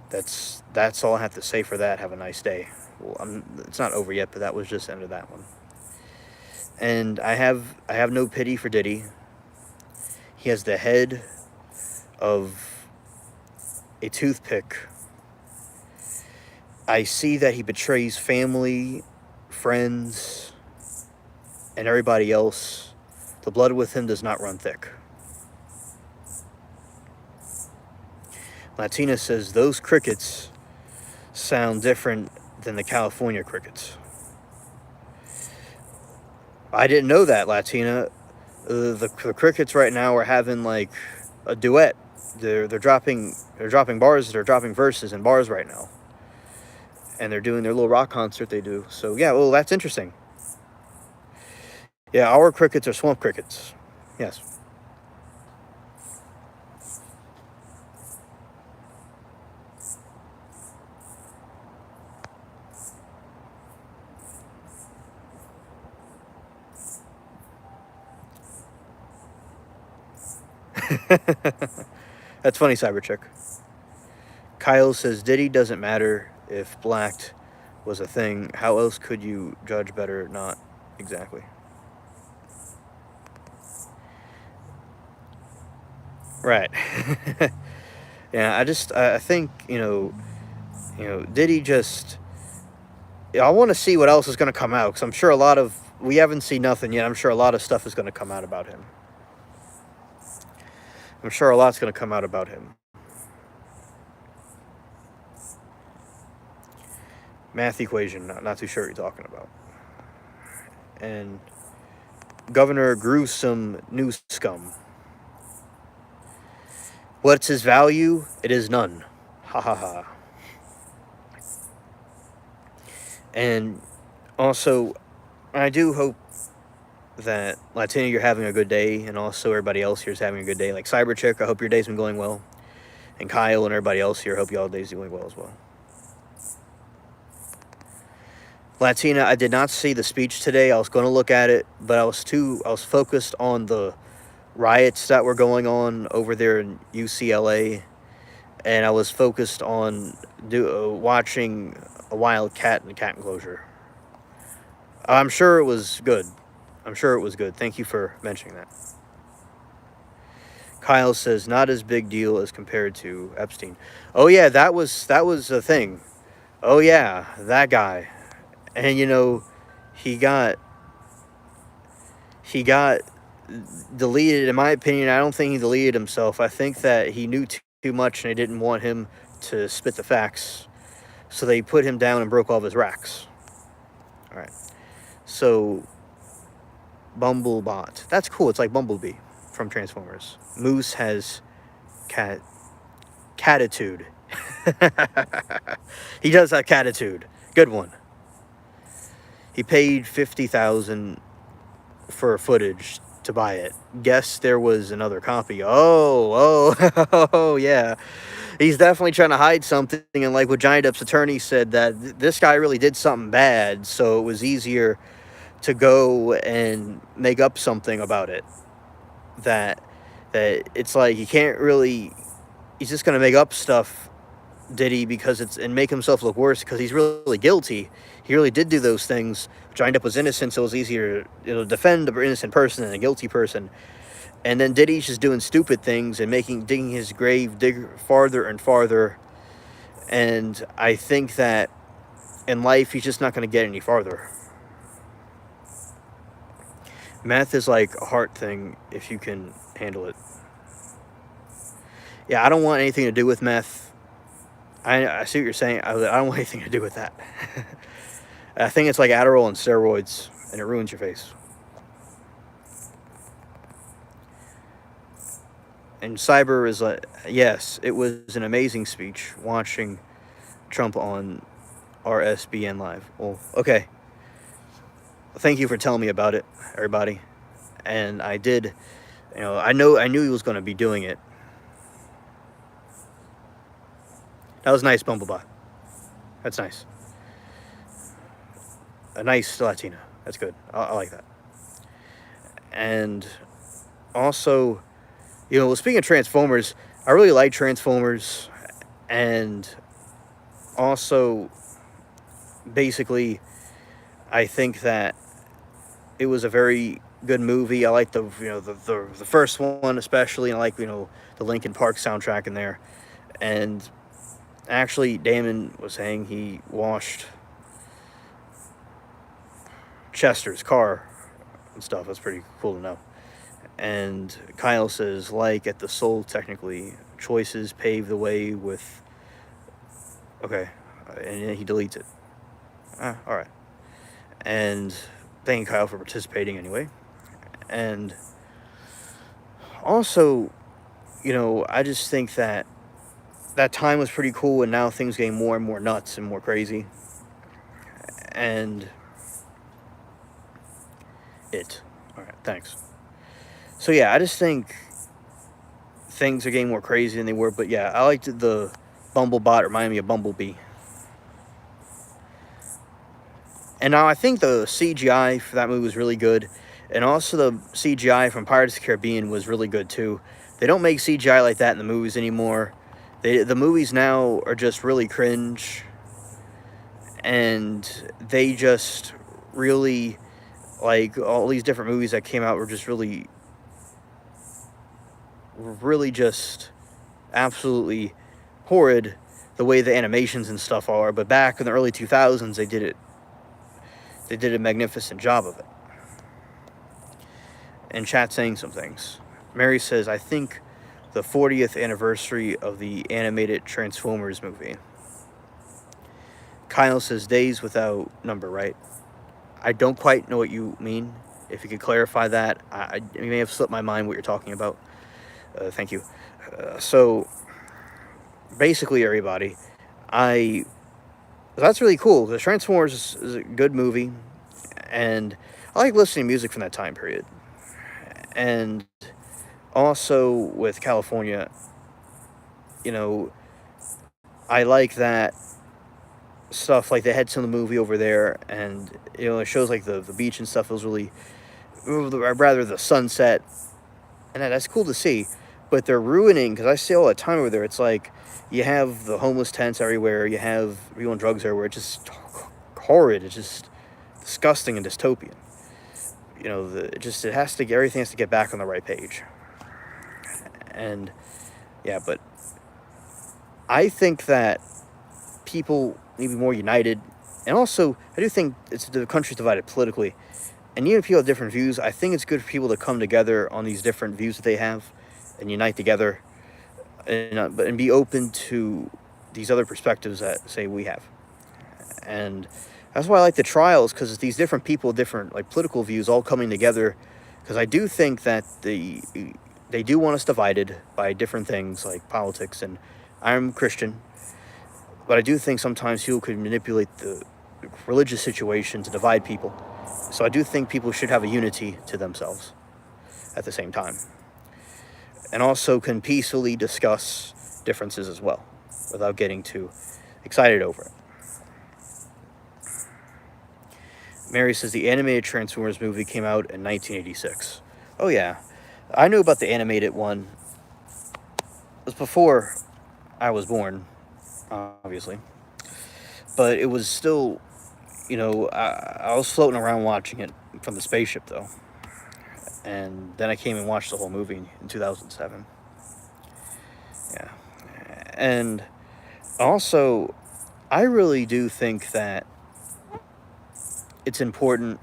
That's all I have to say for that. Have a nice day. Well, it's not over yet, but that was just the end of that one. And I have no pity for Diddy. He has the head of a toothpick. I see that he betrays family, friends, and everybody else. The blood with him does not run thick. Latina says those crickets sound different than the California crickets. I didn't know that, Latina. The crickets right now are having a duet. They're dropping bars. They're dropping verses and bars right now, and they're doing their little rock concert they do. So yeah, well, that's interesting. Yeah, our crickets are swamp crickets. Yes. That's funny, Cyberchick. Kyle says Diddy doesn't matter if blacked was a thing. How else could you judge better? Not exactly. Right. Yeah, I think Diddy just. I want to see what else is going to come out because I'm sure we haven't seen nothing yet. I'm sure a lot of stuff is going to come out about him. I'm sure a lot's going to come out about him. Math equation, not too sure what you're talking about. And Governor Gruesome New Scum. What's his value? It is none. Ha ha ha. And also, I do hope that Latina, you're having a good day, and also everybody else here is having a good day. Like Cyberchick, I hope your day's been going well. And Kyle and everybody else here, I hope y'all day's doing well as well. Latina, I did not see the speech today. I was going to look at it, but I was focused on the riots that were going on over there in UCLA, and I was focused on watching a wild cat in a cat enclosure. I'm sure it was good. I'm sure it was good. Thank you for mentioning that. Kyle says not as big deal as compared to Epstein. Oh yeah, that was a thing. Oh yeah, that guy. And he got he got deleted. In my opinion, I don't think he deleted himself. I think that he knew too much and they didn't want him to spit the facts, so they put him down and broke all of his racks. All right. So Bumblebot. That's cool. It's like Bumblebee from Transformers. Moose has cat catitude. He does have catitude. Good one. He paid 50,000 for footage to buy it. Guess there was another copy. Oh, yeah. He's definitely trying to hide something. And like what Johnny Depp's attorney said, that this guy really did something bad, so it was easier to go and make up something about it. That that it's like he can't really. He's just gonna make up stuff, did he? Because it's and make himself look worse because he's really guilty. He really did do those things. Johnny Depp was innocent, so it was easier to defend an innocent person than a guilty person. And then Diddy's just doing stupid things and digging his grave dig farther and farther. And I think that in life he's just not going to get any farther. Meth is like a heart thing if you can handle it. Yeah, I don't want anything to do with meth. I see what you're saying. I don't want anything to do with that. I think it's like Adderall and steroids, and it ruins your face. And Cyber is like, yes, it was an amazing speech watching Trump on RSBN Live. Well, okay. Thank you for telling me about it, everybody. And I did, I knew he was going to be doing it. That was nice, Bumblebot. That's nice. A nice Latina. That's good. I like that. And also, speaking of Transformers, I really like Transformers. And also, basically, I think that it was a very good movie. I like the first one especially, and I like the Linkin Park soundtrack in there. And actually, Damon was saying he washed Chester's car and stuff. That's pretty cool to know. And Kyle says, like at the Soul, technically, choices pave the way with. Okay, and then he deletes it. All right. And thank you, Kyle, for participating anyway. And also, I just think that time was pretty cool, and now things getting more and more nuts and more crazy. And all right, thanks. So yeah, I just think things are getting more crazy than they were. But yeah, I liked the Bumblebot reminded me of Bumblebee. And now I think the CGI for that movie was really good. And also the CGI from Pirates of the Caribbean was really good too. They don't make CGI like that in the movies anymore. The movies now are just really cringe. And they just really, like, all these different movies that came out were just really just absolutely horrid the way the animations and stuff are. But back in the early 2000s, they did a magnificent job of it. And chat saying some things. Mary says, I think the 40th anniversary of the animated Transformers movie. Kyle says, days without number, right? I don't quite know what you mean. If you could clarify that. You may have slipped my mind what you're talking about. Thank you. So, basically, everybody, that's really cool. The Transformers is a good movie. And I like listening to music from that time period. And also with California, I like that stuff. Like they had some of the movie over there, and it shows like the beach and stuff. It was really, rather the sunset, and that's cool to see. But they're ruining, because I see all the time over there. It's like you have the homeless tents everywhere. You have people on drugs everywhere. It's just horrid. It's just disgusting and dystopian. You know, everything has to get back on the right page. And yeah, but I think that people need to be more united. And also, I do think the country's divided politically. And even if people have different views, I think it's good for people to come together on these different views that they have and unite together and be open to these other perspectives that, say, we have. And that's why I like the trials, because it's these different people, different like political views all coming together. Because I do think that they do want us divided by different things like politics, and I'm Christian, but I do think sometimes people could manipulate the religious situation to divide people. So I do think people should have a unity to themselves at the same time, and also can peacefully discuss differences as well without getting too excited over it. Mary says the animated Transformers movie came out in 1986. Oh yeah, I knew about the animated one. It was before I was born, obviously, but it was still, I was floating around watching it from the spaceship though, and then I came and watched the whole movie in 2007. Yeah, and also, I really do think that it's important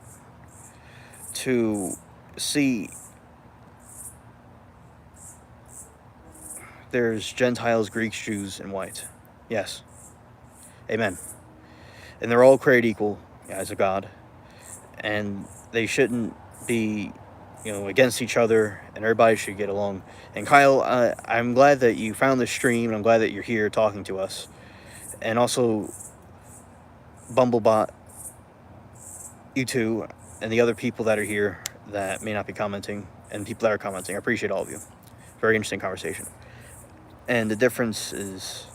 to see there's Gentiles, Greeks, Jews, and whites. Yes. Amen. And they're all created equal as a God. And they shouldn't be, against each other, and everybody should get along. And Kyle, I'm glad that you found this stream, and I'm glad that you're here talking to us. And also, Bumblebot, you two, and the other people that are here that may not be commenting, and people that are commenting. I appreciate all of you. Very interesting conversation. And the difference is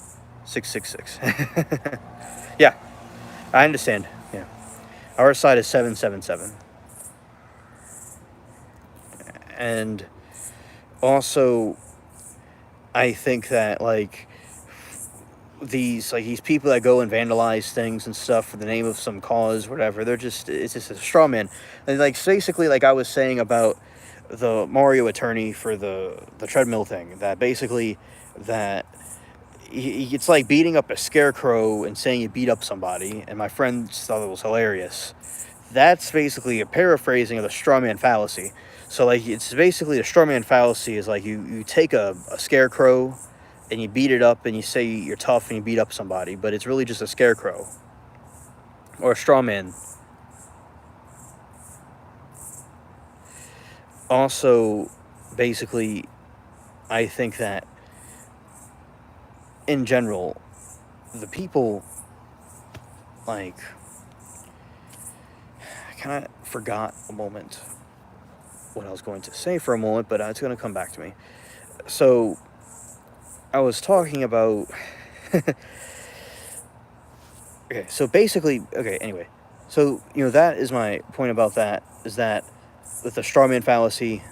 666. Yeah, I understand. Yeah. Our side is 777. And also, I think that, these people that go and vandalize things and stuff for the name of some cause, whatever, it's just a straw man. And basically, I was saying about the Mario attorney for the treadmill thing, that basically that it's like beating up a scarecrow and saying you beat up somebody, and my friends thought it was hilarious. That's basically a paraphrasing of the straw man fallacy. So it's basically the straw man fallacy is you take a scarecrow and you beat it up and you say you're tough and you beat up somebody, but it's really just a scarecrow or a straw man. Also, basically, I think that in general, the people, I kind of forgot a moment what I was going to say for a moment, but it's going to come back to me. So, I was talking about... Okay, so basically... Okay, anyway. So, that is my point about that, is that with the strawman fallacy,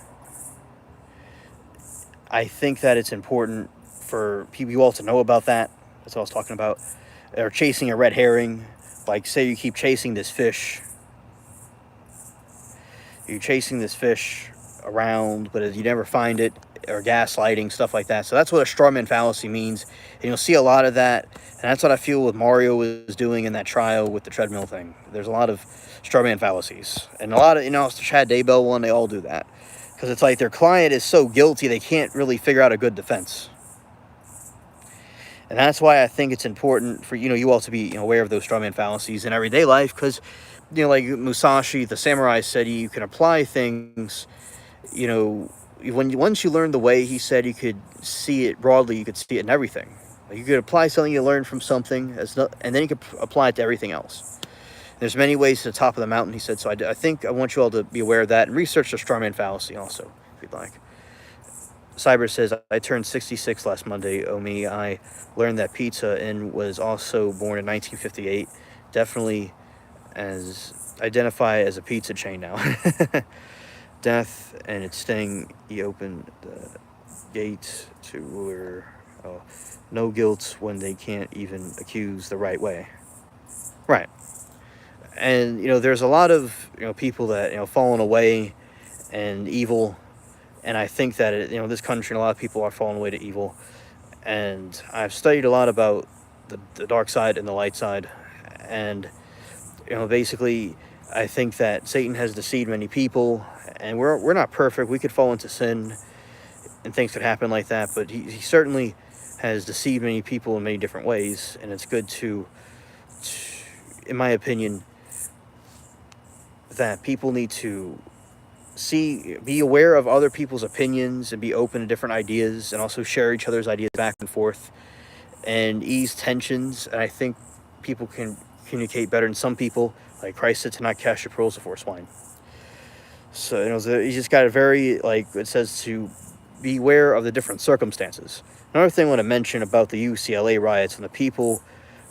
I think that it's important for you all to know about that. That's what I was talking about. Or chasing a red herring. Say you keep chasing this fish. You're chasing this fish around, but you never find it, or gaslighting, stuff like that. So that's what a strawman fallacy means. And you'll see a lot of that. And that's what I feel what Mario was doing in that trial with the treadmill thing. There's a lot of strawman fallacies. And a lot of, it's the Chad Daybell one, they all do that. Because it's their client is so guilty, they can't really figure out a good defense. And that's why I think it's important for, you all to be aware of those strawman fallacies in everyday life. Because, like Musashi, the samurai, said you can apply things, once you learn the way, he said you could see it broadly, you could see it in everything. You could apply something you learned from something, and then you could apply it to everything else. There's many ways to the top of the mountain, he said. So I think I want you all to be aware of that and research the strawman fallacy also, if you'd like. Cyber says, I turned 66 last Monday. Oh me, I learned that Pizza Inn was also born in 1958. Definitely identify as a pizza chain now. Death and its sting, he opened the gate to where no guilt when they can't even accuse the right way. Right. And there's a lot of people that fallen away and evil, and I think that this country and a lot of people are falling away to evil. And I've studied a lot about the dark side and the light side, and basically, I think that Satan has deceived many people, and we're not perfect. We could fall into sin, and things could happen like that. But he certainly has deceived many people in many different ways, and it's good in my opinion, that people need to be aware of other people's opinions and be open to different ideas, and also share each other's ideas back and forth and ease tensions. And I think people can communicate better than some people. Like Christ said to not cast your pearls before swine. So you just got to it says to beware of the different circumstances. Another thing I want to mention about the UCLA riots and the people,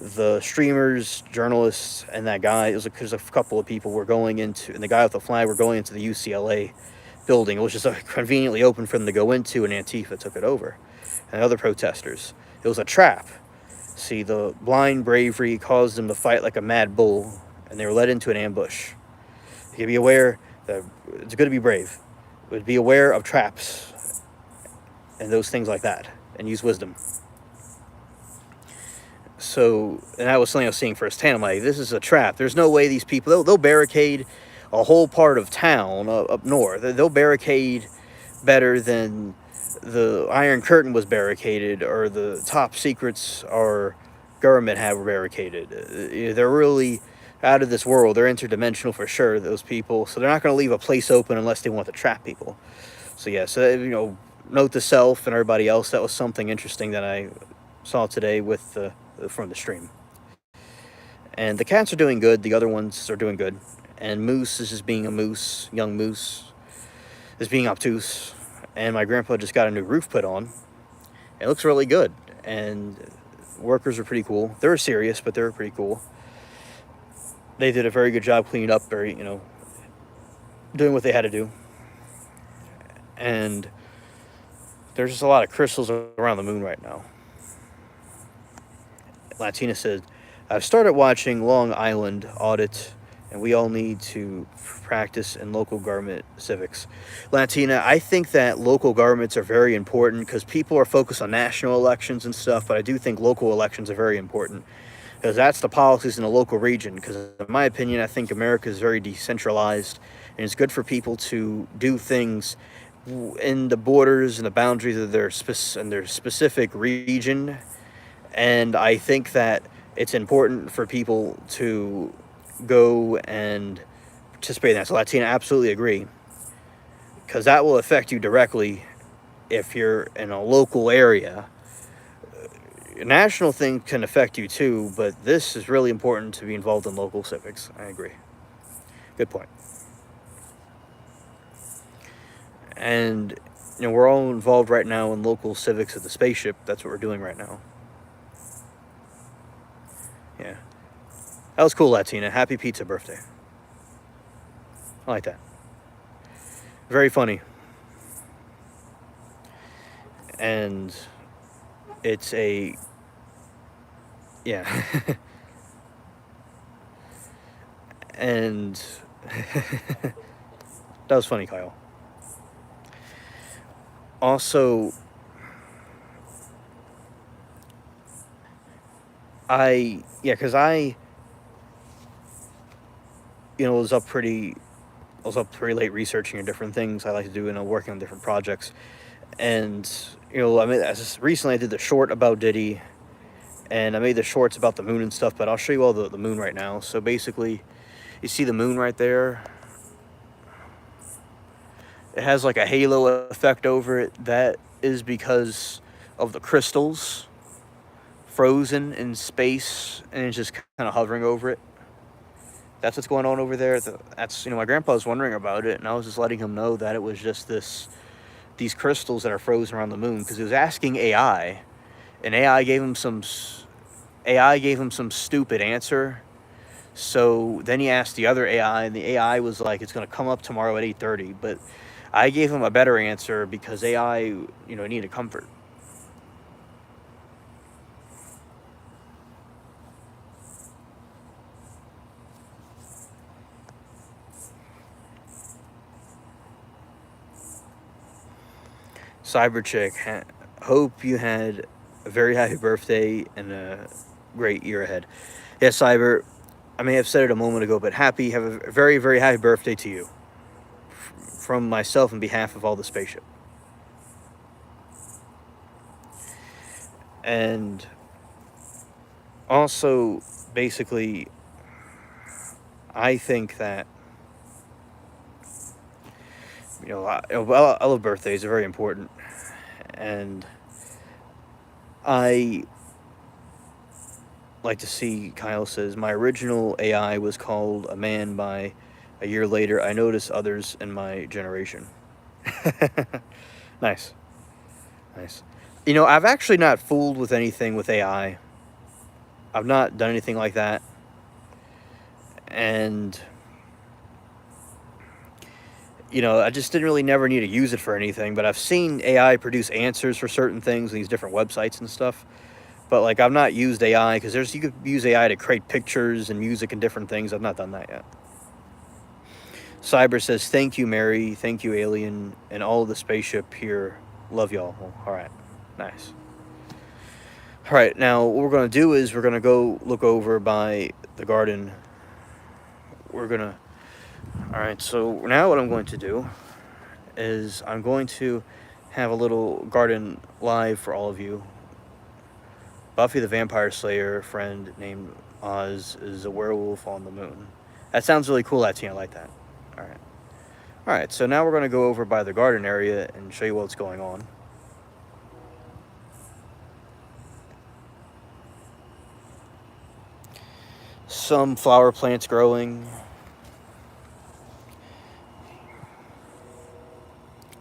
the streamers, journalists, and that guy, because a couple of people were going into, and the guy with the flag were going into the UCLA building. It was just conveniently open for them to go into, and Antifa took it over. And other protesters. It was a trap. See, the blind bravery caused them to fight like a mad bull, and they were led into an ambush. You can be aware that it's good to be brave, but be aware of traps and those things like that, and use wisdom. So, and that was something I was seeing firsthand. I'm like, this is a trap. There's no way these people, they'll barricade a whole part of town up north. They'll barricade better than the Iron Curtain was barricaded, or the top secrets our government have barricaded. They're really out of this world. They're interdimensional for sure, those people. So they're not going to leave a place open unless they want to trap people. So yeah, so note to self and everybody else, that was something interesting that I saw today with from the stream. And the cats are doing good. The other ones are doing good. And Moose is just being a moose. Young Moose is being obtuse. And my grandpa just got a new roof put on. It looks really good. And workers are pretty cool. They were serious, but they were pretty cool. They did a very good job cleaning up, doing what they had to do. And there's just a lot of crystals around the moon right now. Latina said, I've started watching Long Island Audit, and we all need to practice in local government civics. Latina, I think that local governments are very important because people are focused on national elections and stuff, but I do think local elections are very important because that's the policies in the local region. Because in my opinion, I think America is very decentralized, and it's good for people to do things in the borders and the boundaries of their specific region. And I think that it's important for people to go and participate in that. So Latina, absolutely agree, because that will affect you directly if you're in a local area. A national thing can affect you too, but this is really important to be involved in local civics. I agree. Good point. And we're all involved right now in local civics at the spaceship. That's what we're doing right now. Yeah. That was cool, Latina. Happy pizza birthday. I like that. Very funny. And it's a... Yeah. And... That was funny, Kyle. Also... because I was up pretty late researching different things I like to do, working on different projects. And, recently I did the short about Diddy, and I made the shorts about the moon and stuff, but I'll show you all the moon right now. So basically, you see the moon right there? It has like a halo effect over it. That is because of the crystals frozen in space, and it's just kind of hovering over it. That's what's going on over there. That's my grandpa was wondering about it, and I was just letting him know that it was just these crystals that are frozen around the moon, because he was asking AI, and AI gave him some stupid answer. So then he asked the other AI, and the AI was like, it's going to come up tomorrow at 8:30. But I gave him a better answer because AI, needed comfort. Cyber Chick, hope you had a very happy birthday and a great year ahead. Yes, Cyber, I may have said it a moment ago, but have a very, very happy birthday to you. From myself on behalf of all the spaceship. And also, basically, I think that, I love birthdays, they're very important. And I like to see, Kyle says, my original AI was called a man by a year later. I noticed others in my generation. Nice. Nice. I've actually not fooled with anything with AI. I've not done anything like that. And, I just didn't really never need to use it for anything. But I've seen AI produce answers for certain things on these different websites and stuff. But, like, I've not used AI because you could use AI to create pictures and music and different things. I've not done that yet. Cyber says, thank you, Mary. Thank you, Alien. And all of the spaceship here. Love y'all. Well, all right. Nice. All right. Now, what we're going to do is we're going to go look over by the garden. We're going to... All right. So now what I'm going to do is I'm going to have a little garden live for all of you. Buffy the Vampire Slayer friend named Oz is a werewolf on the moon. That sounds really cool, Latina. I like that. All right. All right, so now we're going to go over by the garden area and show you what's going on. Some flower plants growing.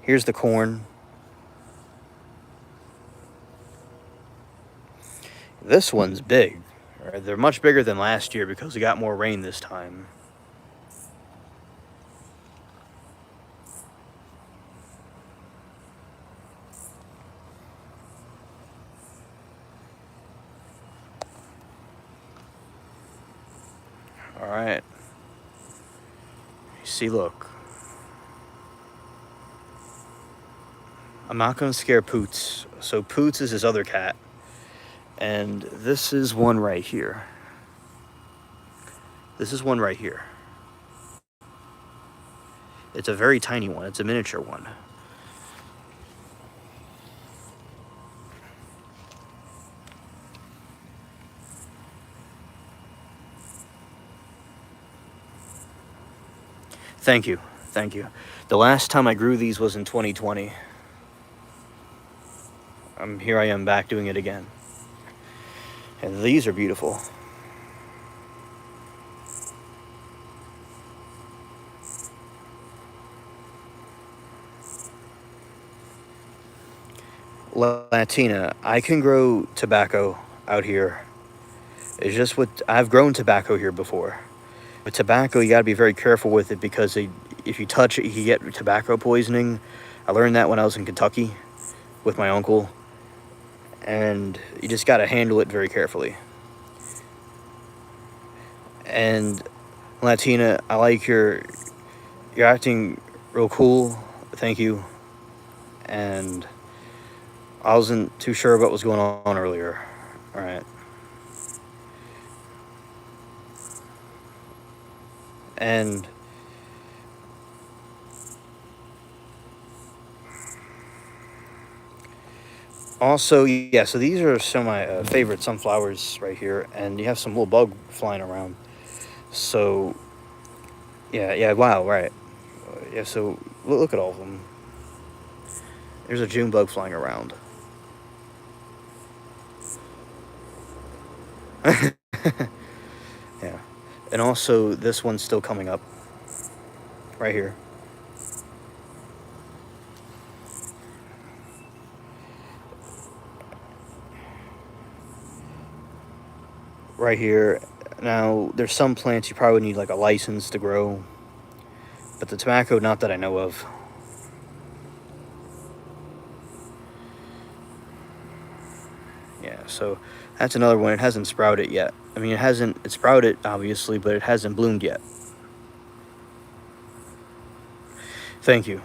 Here's the corn. This one's big. They're much bigger than last year because we got more rain this time. All right. See, look. I'm not going to scare Poots. So Poots is his other cat. And this is one right here. This is one right here. It's a very tiny one. It's a miniature one. Thank you. Thank you. The last time I grew these was in 2020. Here I am back doing it again. And these are beautiful. Latina, I can grow tobacco out here. It's just I've grown tobacco here before. With tobacco, you got to be very careful with it because if you touch it, you can get tobacco poisoning. I learned that when I was in Kentucky with my uncle. And you just got to handle it very carefully. And Latina, I like you're acting real cool. Thank you. And I wasn't too sure what was going on earlier. All right. And also, yeah, so these are some of my favorite sunflowers right here. And you have some little bug flying around. So, yeah, wow, right. Yeah, so look at all of them. There's a June bug flying around. Yeah. And also, this one's still coming up. Right here. Right here. Now, there's some plants you probably need like a license to grow. But the tobacco, not that I know of. Yeah, so that's another one. It hasn't sprouted yet. I mean, it's sprouted, obviously, but it hasn't bloomed yet. Thank you.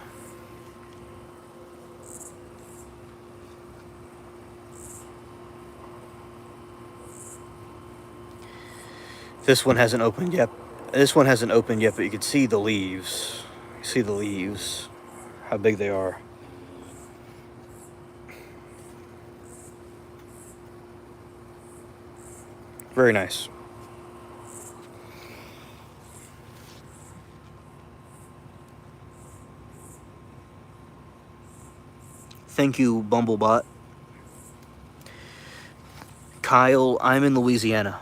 This one hasn't opened yet. This one hasn't opened yet, but you can see the leaves. You see the leaves, how big they are. Very nice. Thank you, Bumblebot. Kyle, I'm in Louisiana.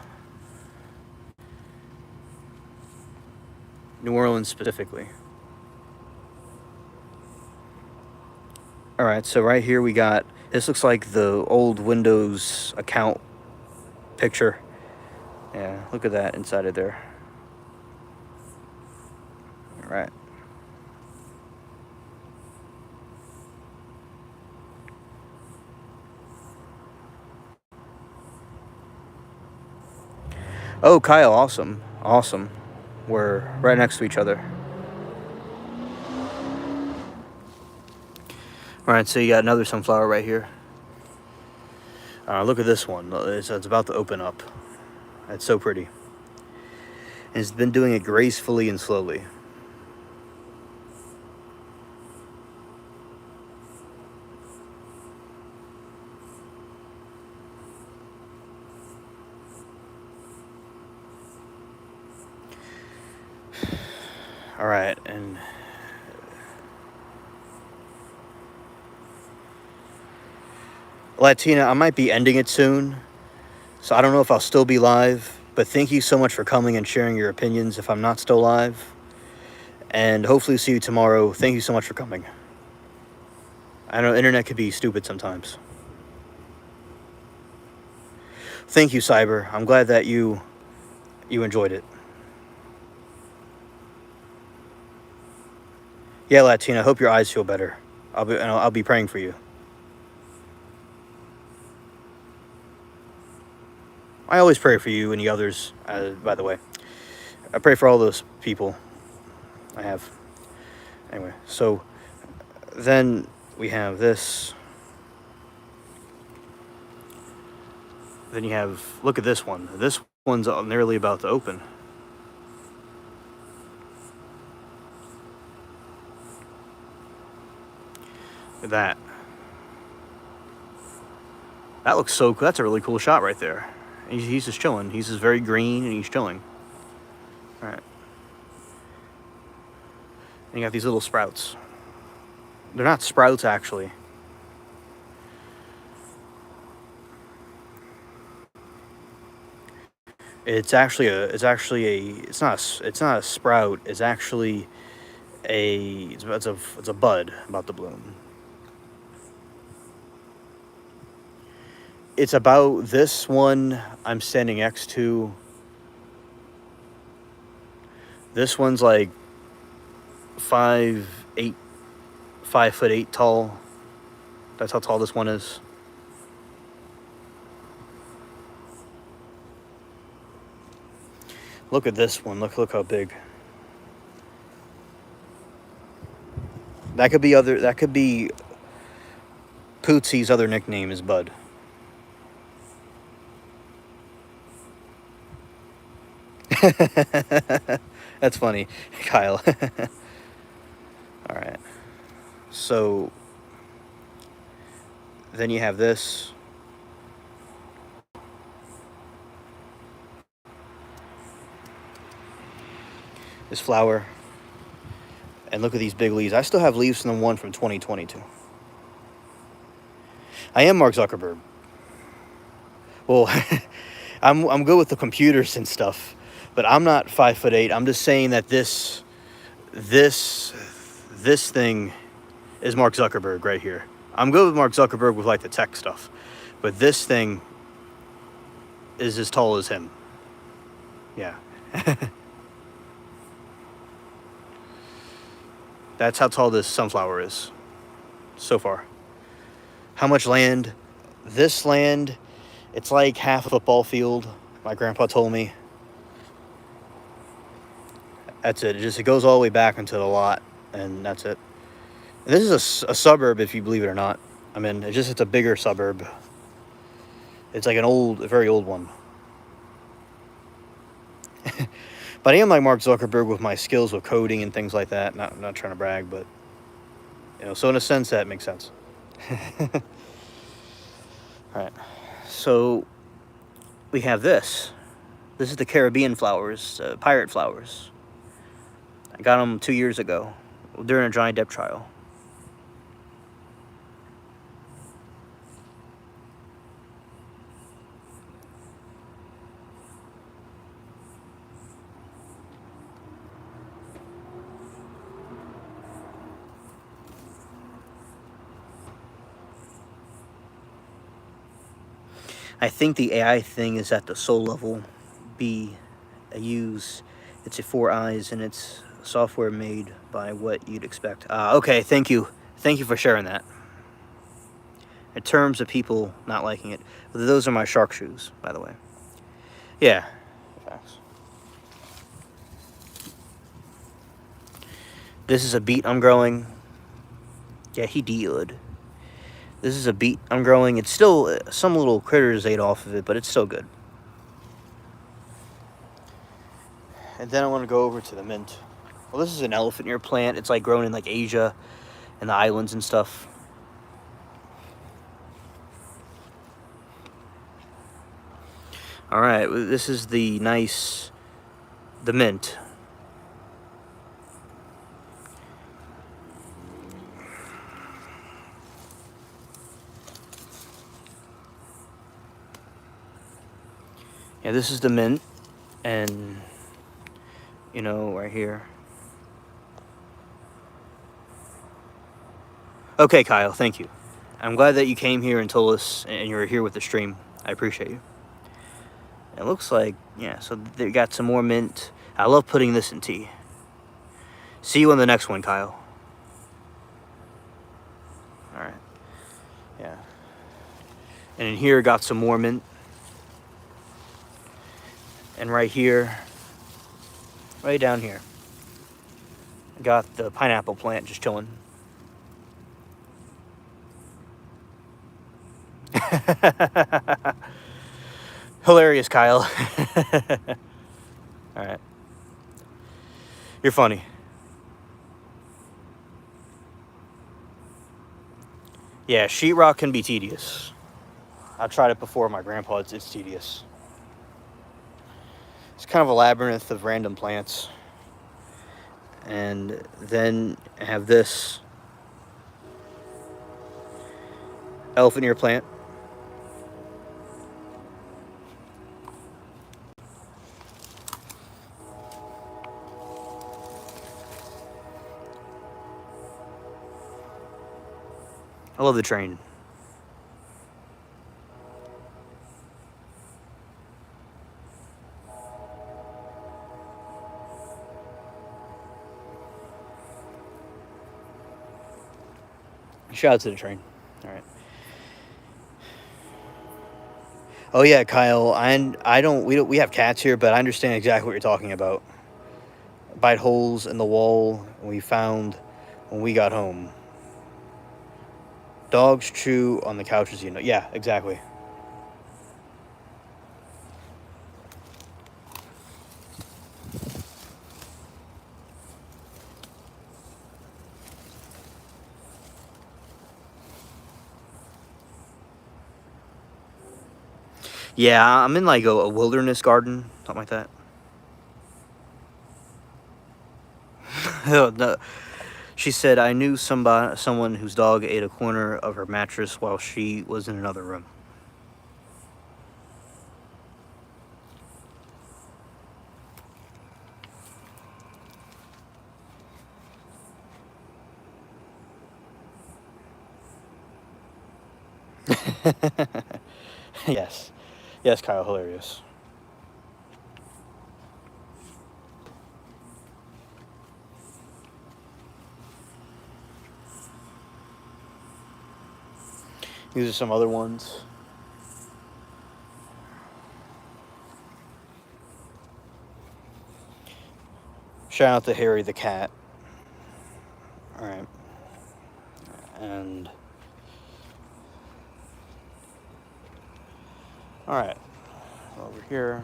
New Orleans specifically. Alright, so right here we got, this looks like the old Windows account picture. Yeah, look at that inside of there. Alright. Oh, Kyle, awesome. Awesome. We're right next to each other. Alright, so you got another sunflower right here. Look at this one. It's about to open up. It's so pretty. And it's been doing it gracefully and slowly. Alright, and Latina, I might be ending it soon, so I don't know if I'll still be live, but thank you so much for coming and sharing your opinions if I'm not still live, and hopefully see you tomorrow. Thank you so much for coming. I know internet could be stupid sometimes. Thank you, Cyber. I'm glad that you enjoyed it. Yeah, Latina, I hope your eyes feel better. I'll be praying for you. I always pray for you and the others, by the way. I pray for all those people I have. Anyway, so then we have this. Then you have, look at this one. This one's nearly about to open. Look at that. That looks so cool. That's a really cool shot right there. He's just chilling. He's just very green and he's chilling. All right. And you got these little sprouts. They're not sprouts, actually. It's not a sprout. It's actually it's a bud about to bloom. It's about this one I'm standing next to. This one's like 5'8" tall. That's how tall this one is. Look at this one. Look how big. That could be Pootsy's other nickname is Bud. That's funny, Kyle. All right. So then you have this. This flower. And look at these big leaves. I still have leaves from the one from 2022. I am Mark Zuckerberg. Well, I'm good with the computers and stuff, but I'm not 5'8". I'm just saying that this thing is Mark Zuckerberg right here. I'm good with Mark Zuckerberg with like the tech stuff, but this thing is as tall as him. Yeah. That's how tall this sunflower is so far. How much land? This land, it's like half a football field, my grandpa told me. That's it. It goes all the way back into the lot, and that's it. And this is a suburb, if you believe it or not. I mean, it's a bigger suburb. It's like a very old one. But I am like Mark Zuckerberg with my skills with coding and things like that. Not trying to brag, but so in a sense that makes sense. All right. So we have this. This is the Caribbean flowers, pirate flowers. I got them 2 years ago during a Johnny Depp trial. I think the AI thing is at the soul level. B, I use, it's a 4 eyes and it's software made by what you'd expect. Okay, thank you. Thank you for sharing that. In terms of people not liking it, those are my shark shoes, by the way. Yeah. Facts. This is a beet I'm growing. Yeah, he did. This is a beet I'm growing. It's still, some little critters ate off of it, but it's still good. And then I want to go over to the mint. Well, this is an elephant ear plant. It's like grown in like Asia and the islands and stuff. All right, this is the mint. Yeah, this is the mint, and right here. Okay, Kyle, thank you. I'm glad that you came here and told us, and you were here with the stream. I appreciate you. It looks like, yeah, so they got some more mint. I love putting this in tea. See you on the next one, Kyle. All right. Yeah. And in here, got some more mint. And right here, right down here, got the pineapple plant just chilling. Hilarious, Kyle. All right. You're funny. Yeah, sheetrock can be tedious. I tried it before my grandpa. It's tedious. It's kind of a labyrinth of random plants. And then I have this elephant ear plant. I love the train. Shout out to the train. All right. Oh yeah, Kyle. We have cats here, but I understand exactly what you're talking about. Bite holes in the wall we found when we got home. Dogs chew on the couches, Yeah, exactly. Yeah, I'm in like a wilderness garden, something like that. No. She said, I knew someone whose dog ate a corner of her mattress while she was in another room. Yes. Yes, Kyle, hilarious. These are some other ones. Shout out to Harry the cat. All right. And all right, over here.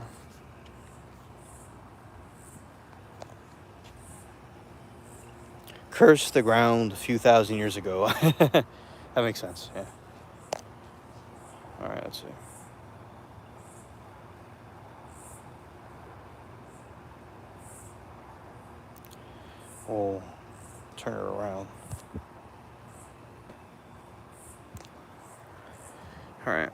cursed the ground a few thousand years ago. That makes sense, yeah. Alright, let's see. We'll turn it around. Alright.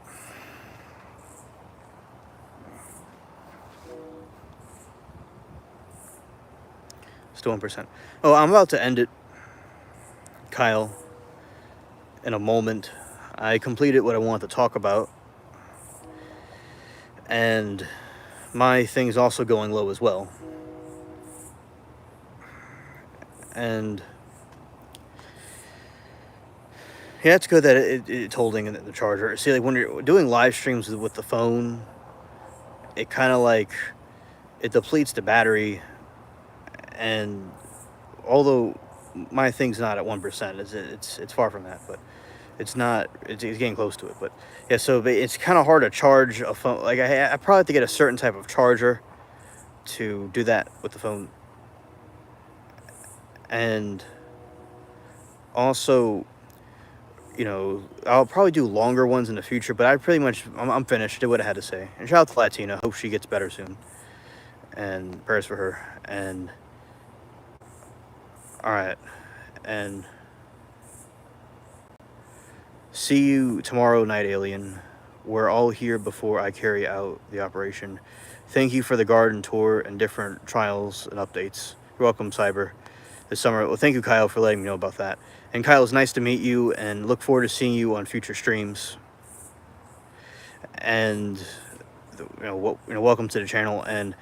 Still 1%. Oh, I'm about to end it, Kyle, in a moment. I completed what I wanted to talk about. And my thing's also going low as well. And yeah, it's good that it's holding the charger. See, like when you're doing live streams with the phone, it kind of like, it depletes the battery. And although my thing's not at 1%, it's far from that, but it's not, it's getting close to it. But yeah, so it's kind of hard to charge a phone. Like I probably have to get a certain type of charger to do that with the phone. And also, you know, I'll probably do longer ones in the future, but I'm finished. Did what I had to say. And shout out to Latina. Hope she gets better soon. And prayers for her. And all right. And see you tomorrow night, Alien. We're all here before I carry out the operation. Thank you for the garden tour and different trials and updates. You're welcome, Cyber. This summer. Well, thank you, Kyle, for letting me know about that. And Kyle, it's nice to meet you, and look forward to seeing you on future streams. And welcome to the channel. And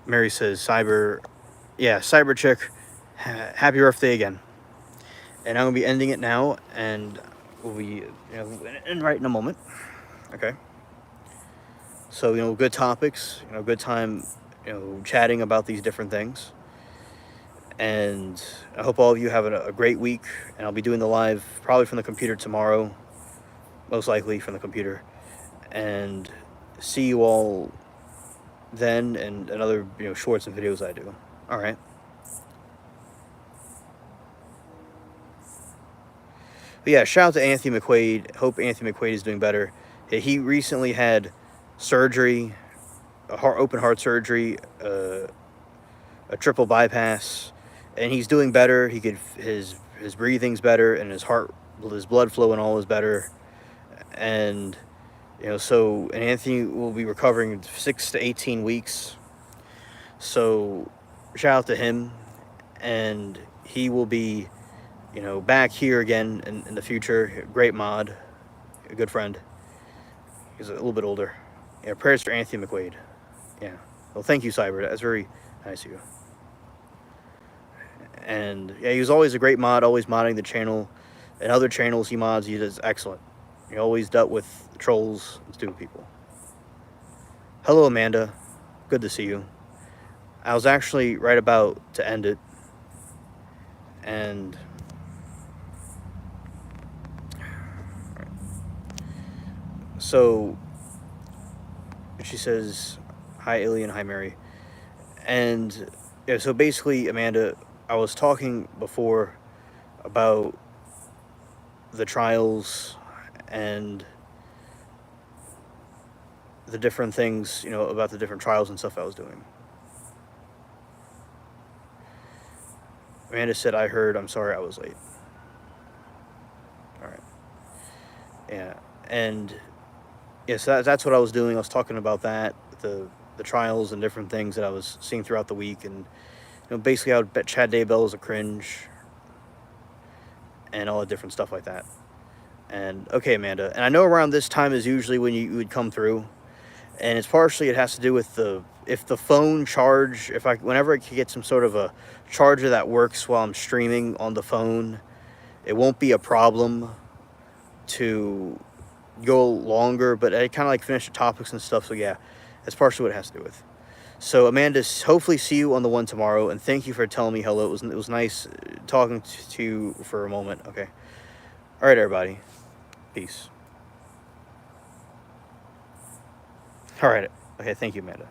Mary says, Cyber, yeah, Cyber Chick, happy birthday again. And I'm gonna be ending it now, and we'll be right in a moment. Okay. So good topics, good time, chatting about these different things. And I hope all of you have a great week. And I'll be doing the live probably from the computer tomorrow, most likely from the computer. And see you all then, and other shorts and videos I do. All right. But yeah, shout out to Anthony McQuaid. Hope Anthony McQuaid is doing better. He recently had surgery, open heart surgery, a triple bypass. And he's doing better. His breathing's better, and his blood flow and all is better. And and Anthony will be recovering 6 to 18 weeks. So shout out to him, and he will be back here again in the future. Great mod, a good friend. He's a little bit older. Yeah, prayers for Anthony McQuaid. Yeah. Well, thank you, Cyber. That's very nice of you. And yeah, he was always a great mod, always modding the channel. And other channels he mods, he does excellent. He always dealt with trolls and stupid people. Hello, Amanda. Good to see you. I was actually right about to end it. And so she says, hi, Alien, hi, Mary. And yeah, so basically, Amanda, I was talking before about the trials and the different things, about the different trials and stuff I was doing. Amanda said, I heard, I'm sorry I was late. All right. Yeah. And yes, that's what I was doing. I was talking about that, the trials and different things that I was seeing throughout the week. And basically, I would bet Chad Daybell is a cringe, and all the different stuff like that. And okay, Amanda, and I know around this time is usually when you would come through, and it's partially, it has to do with if the phone charge, whenever I can get some sort of a charger that works while I'm streaming on the phone, it won't be a problem to go longer. But I kind of like finish the topics and stuff. So yeah, that's partially what it has to do with. So Amanda, hopefully see you on the one tomorrow, and thank you for telling me hello. It was nice talking to you for a moment. Okay. All right, everybody. Peace. All right. Okay, thank you, Amanda.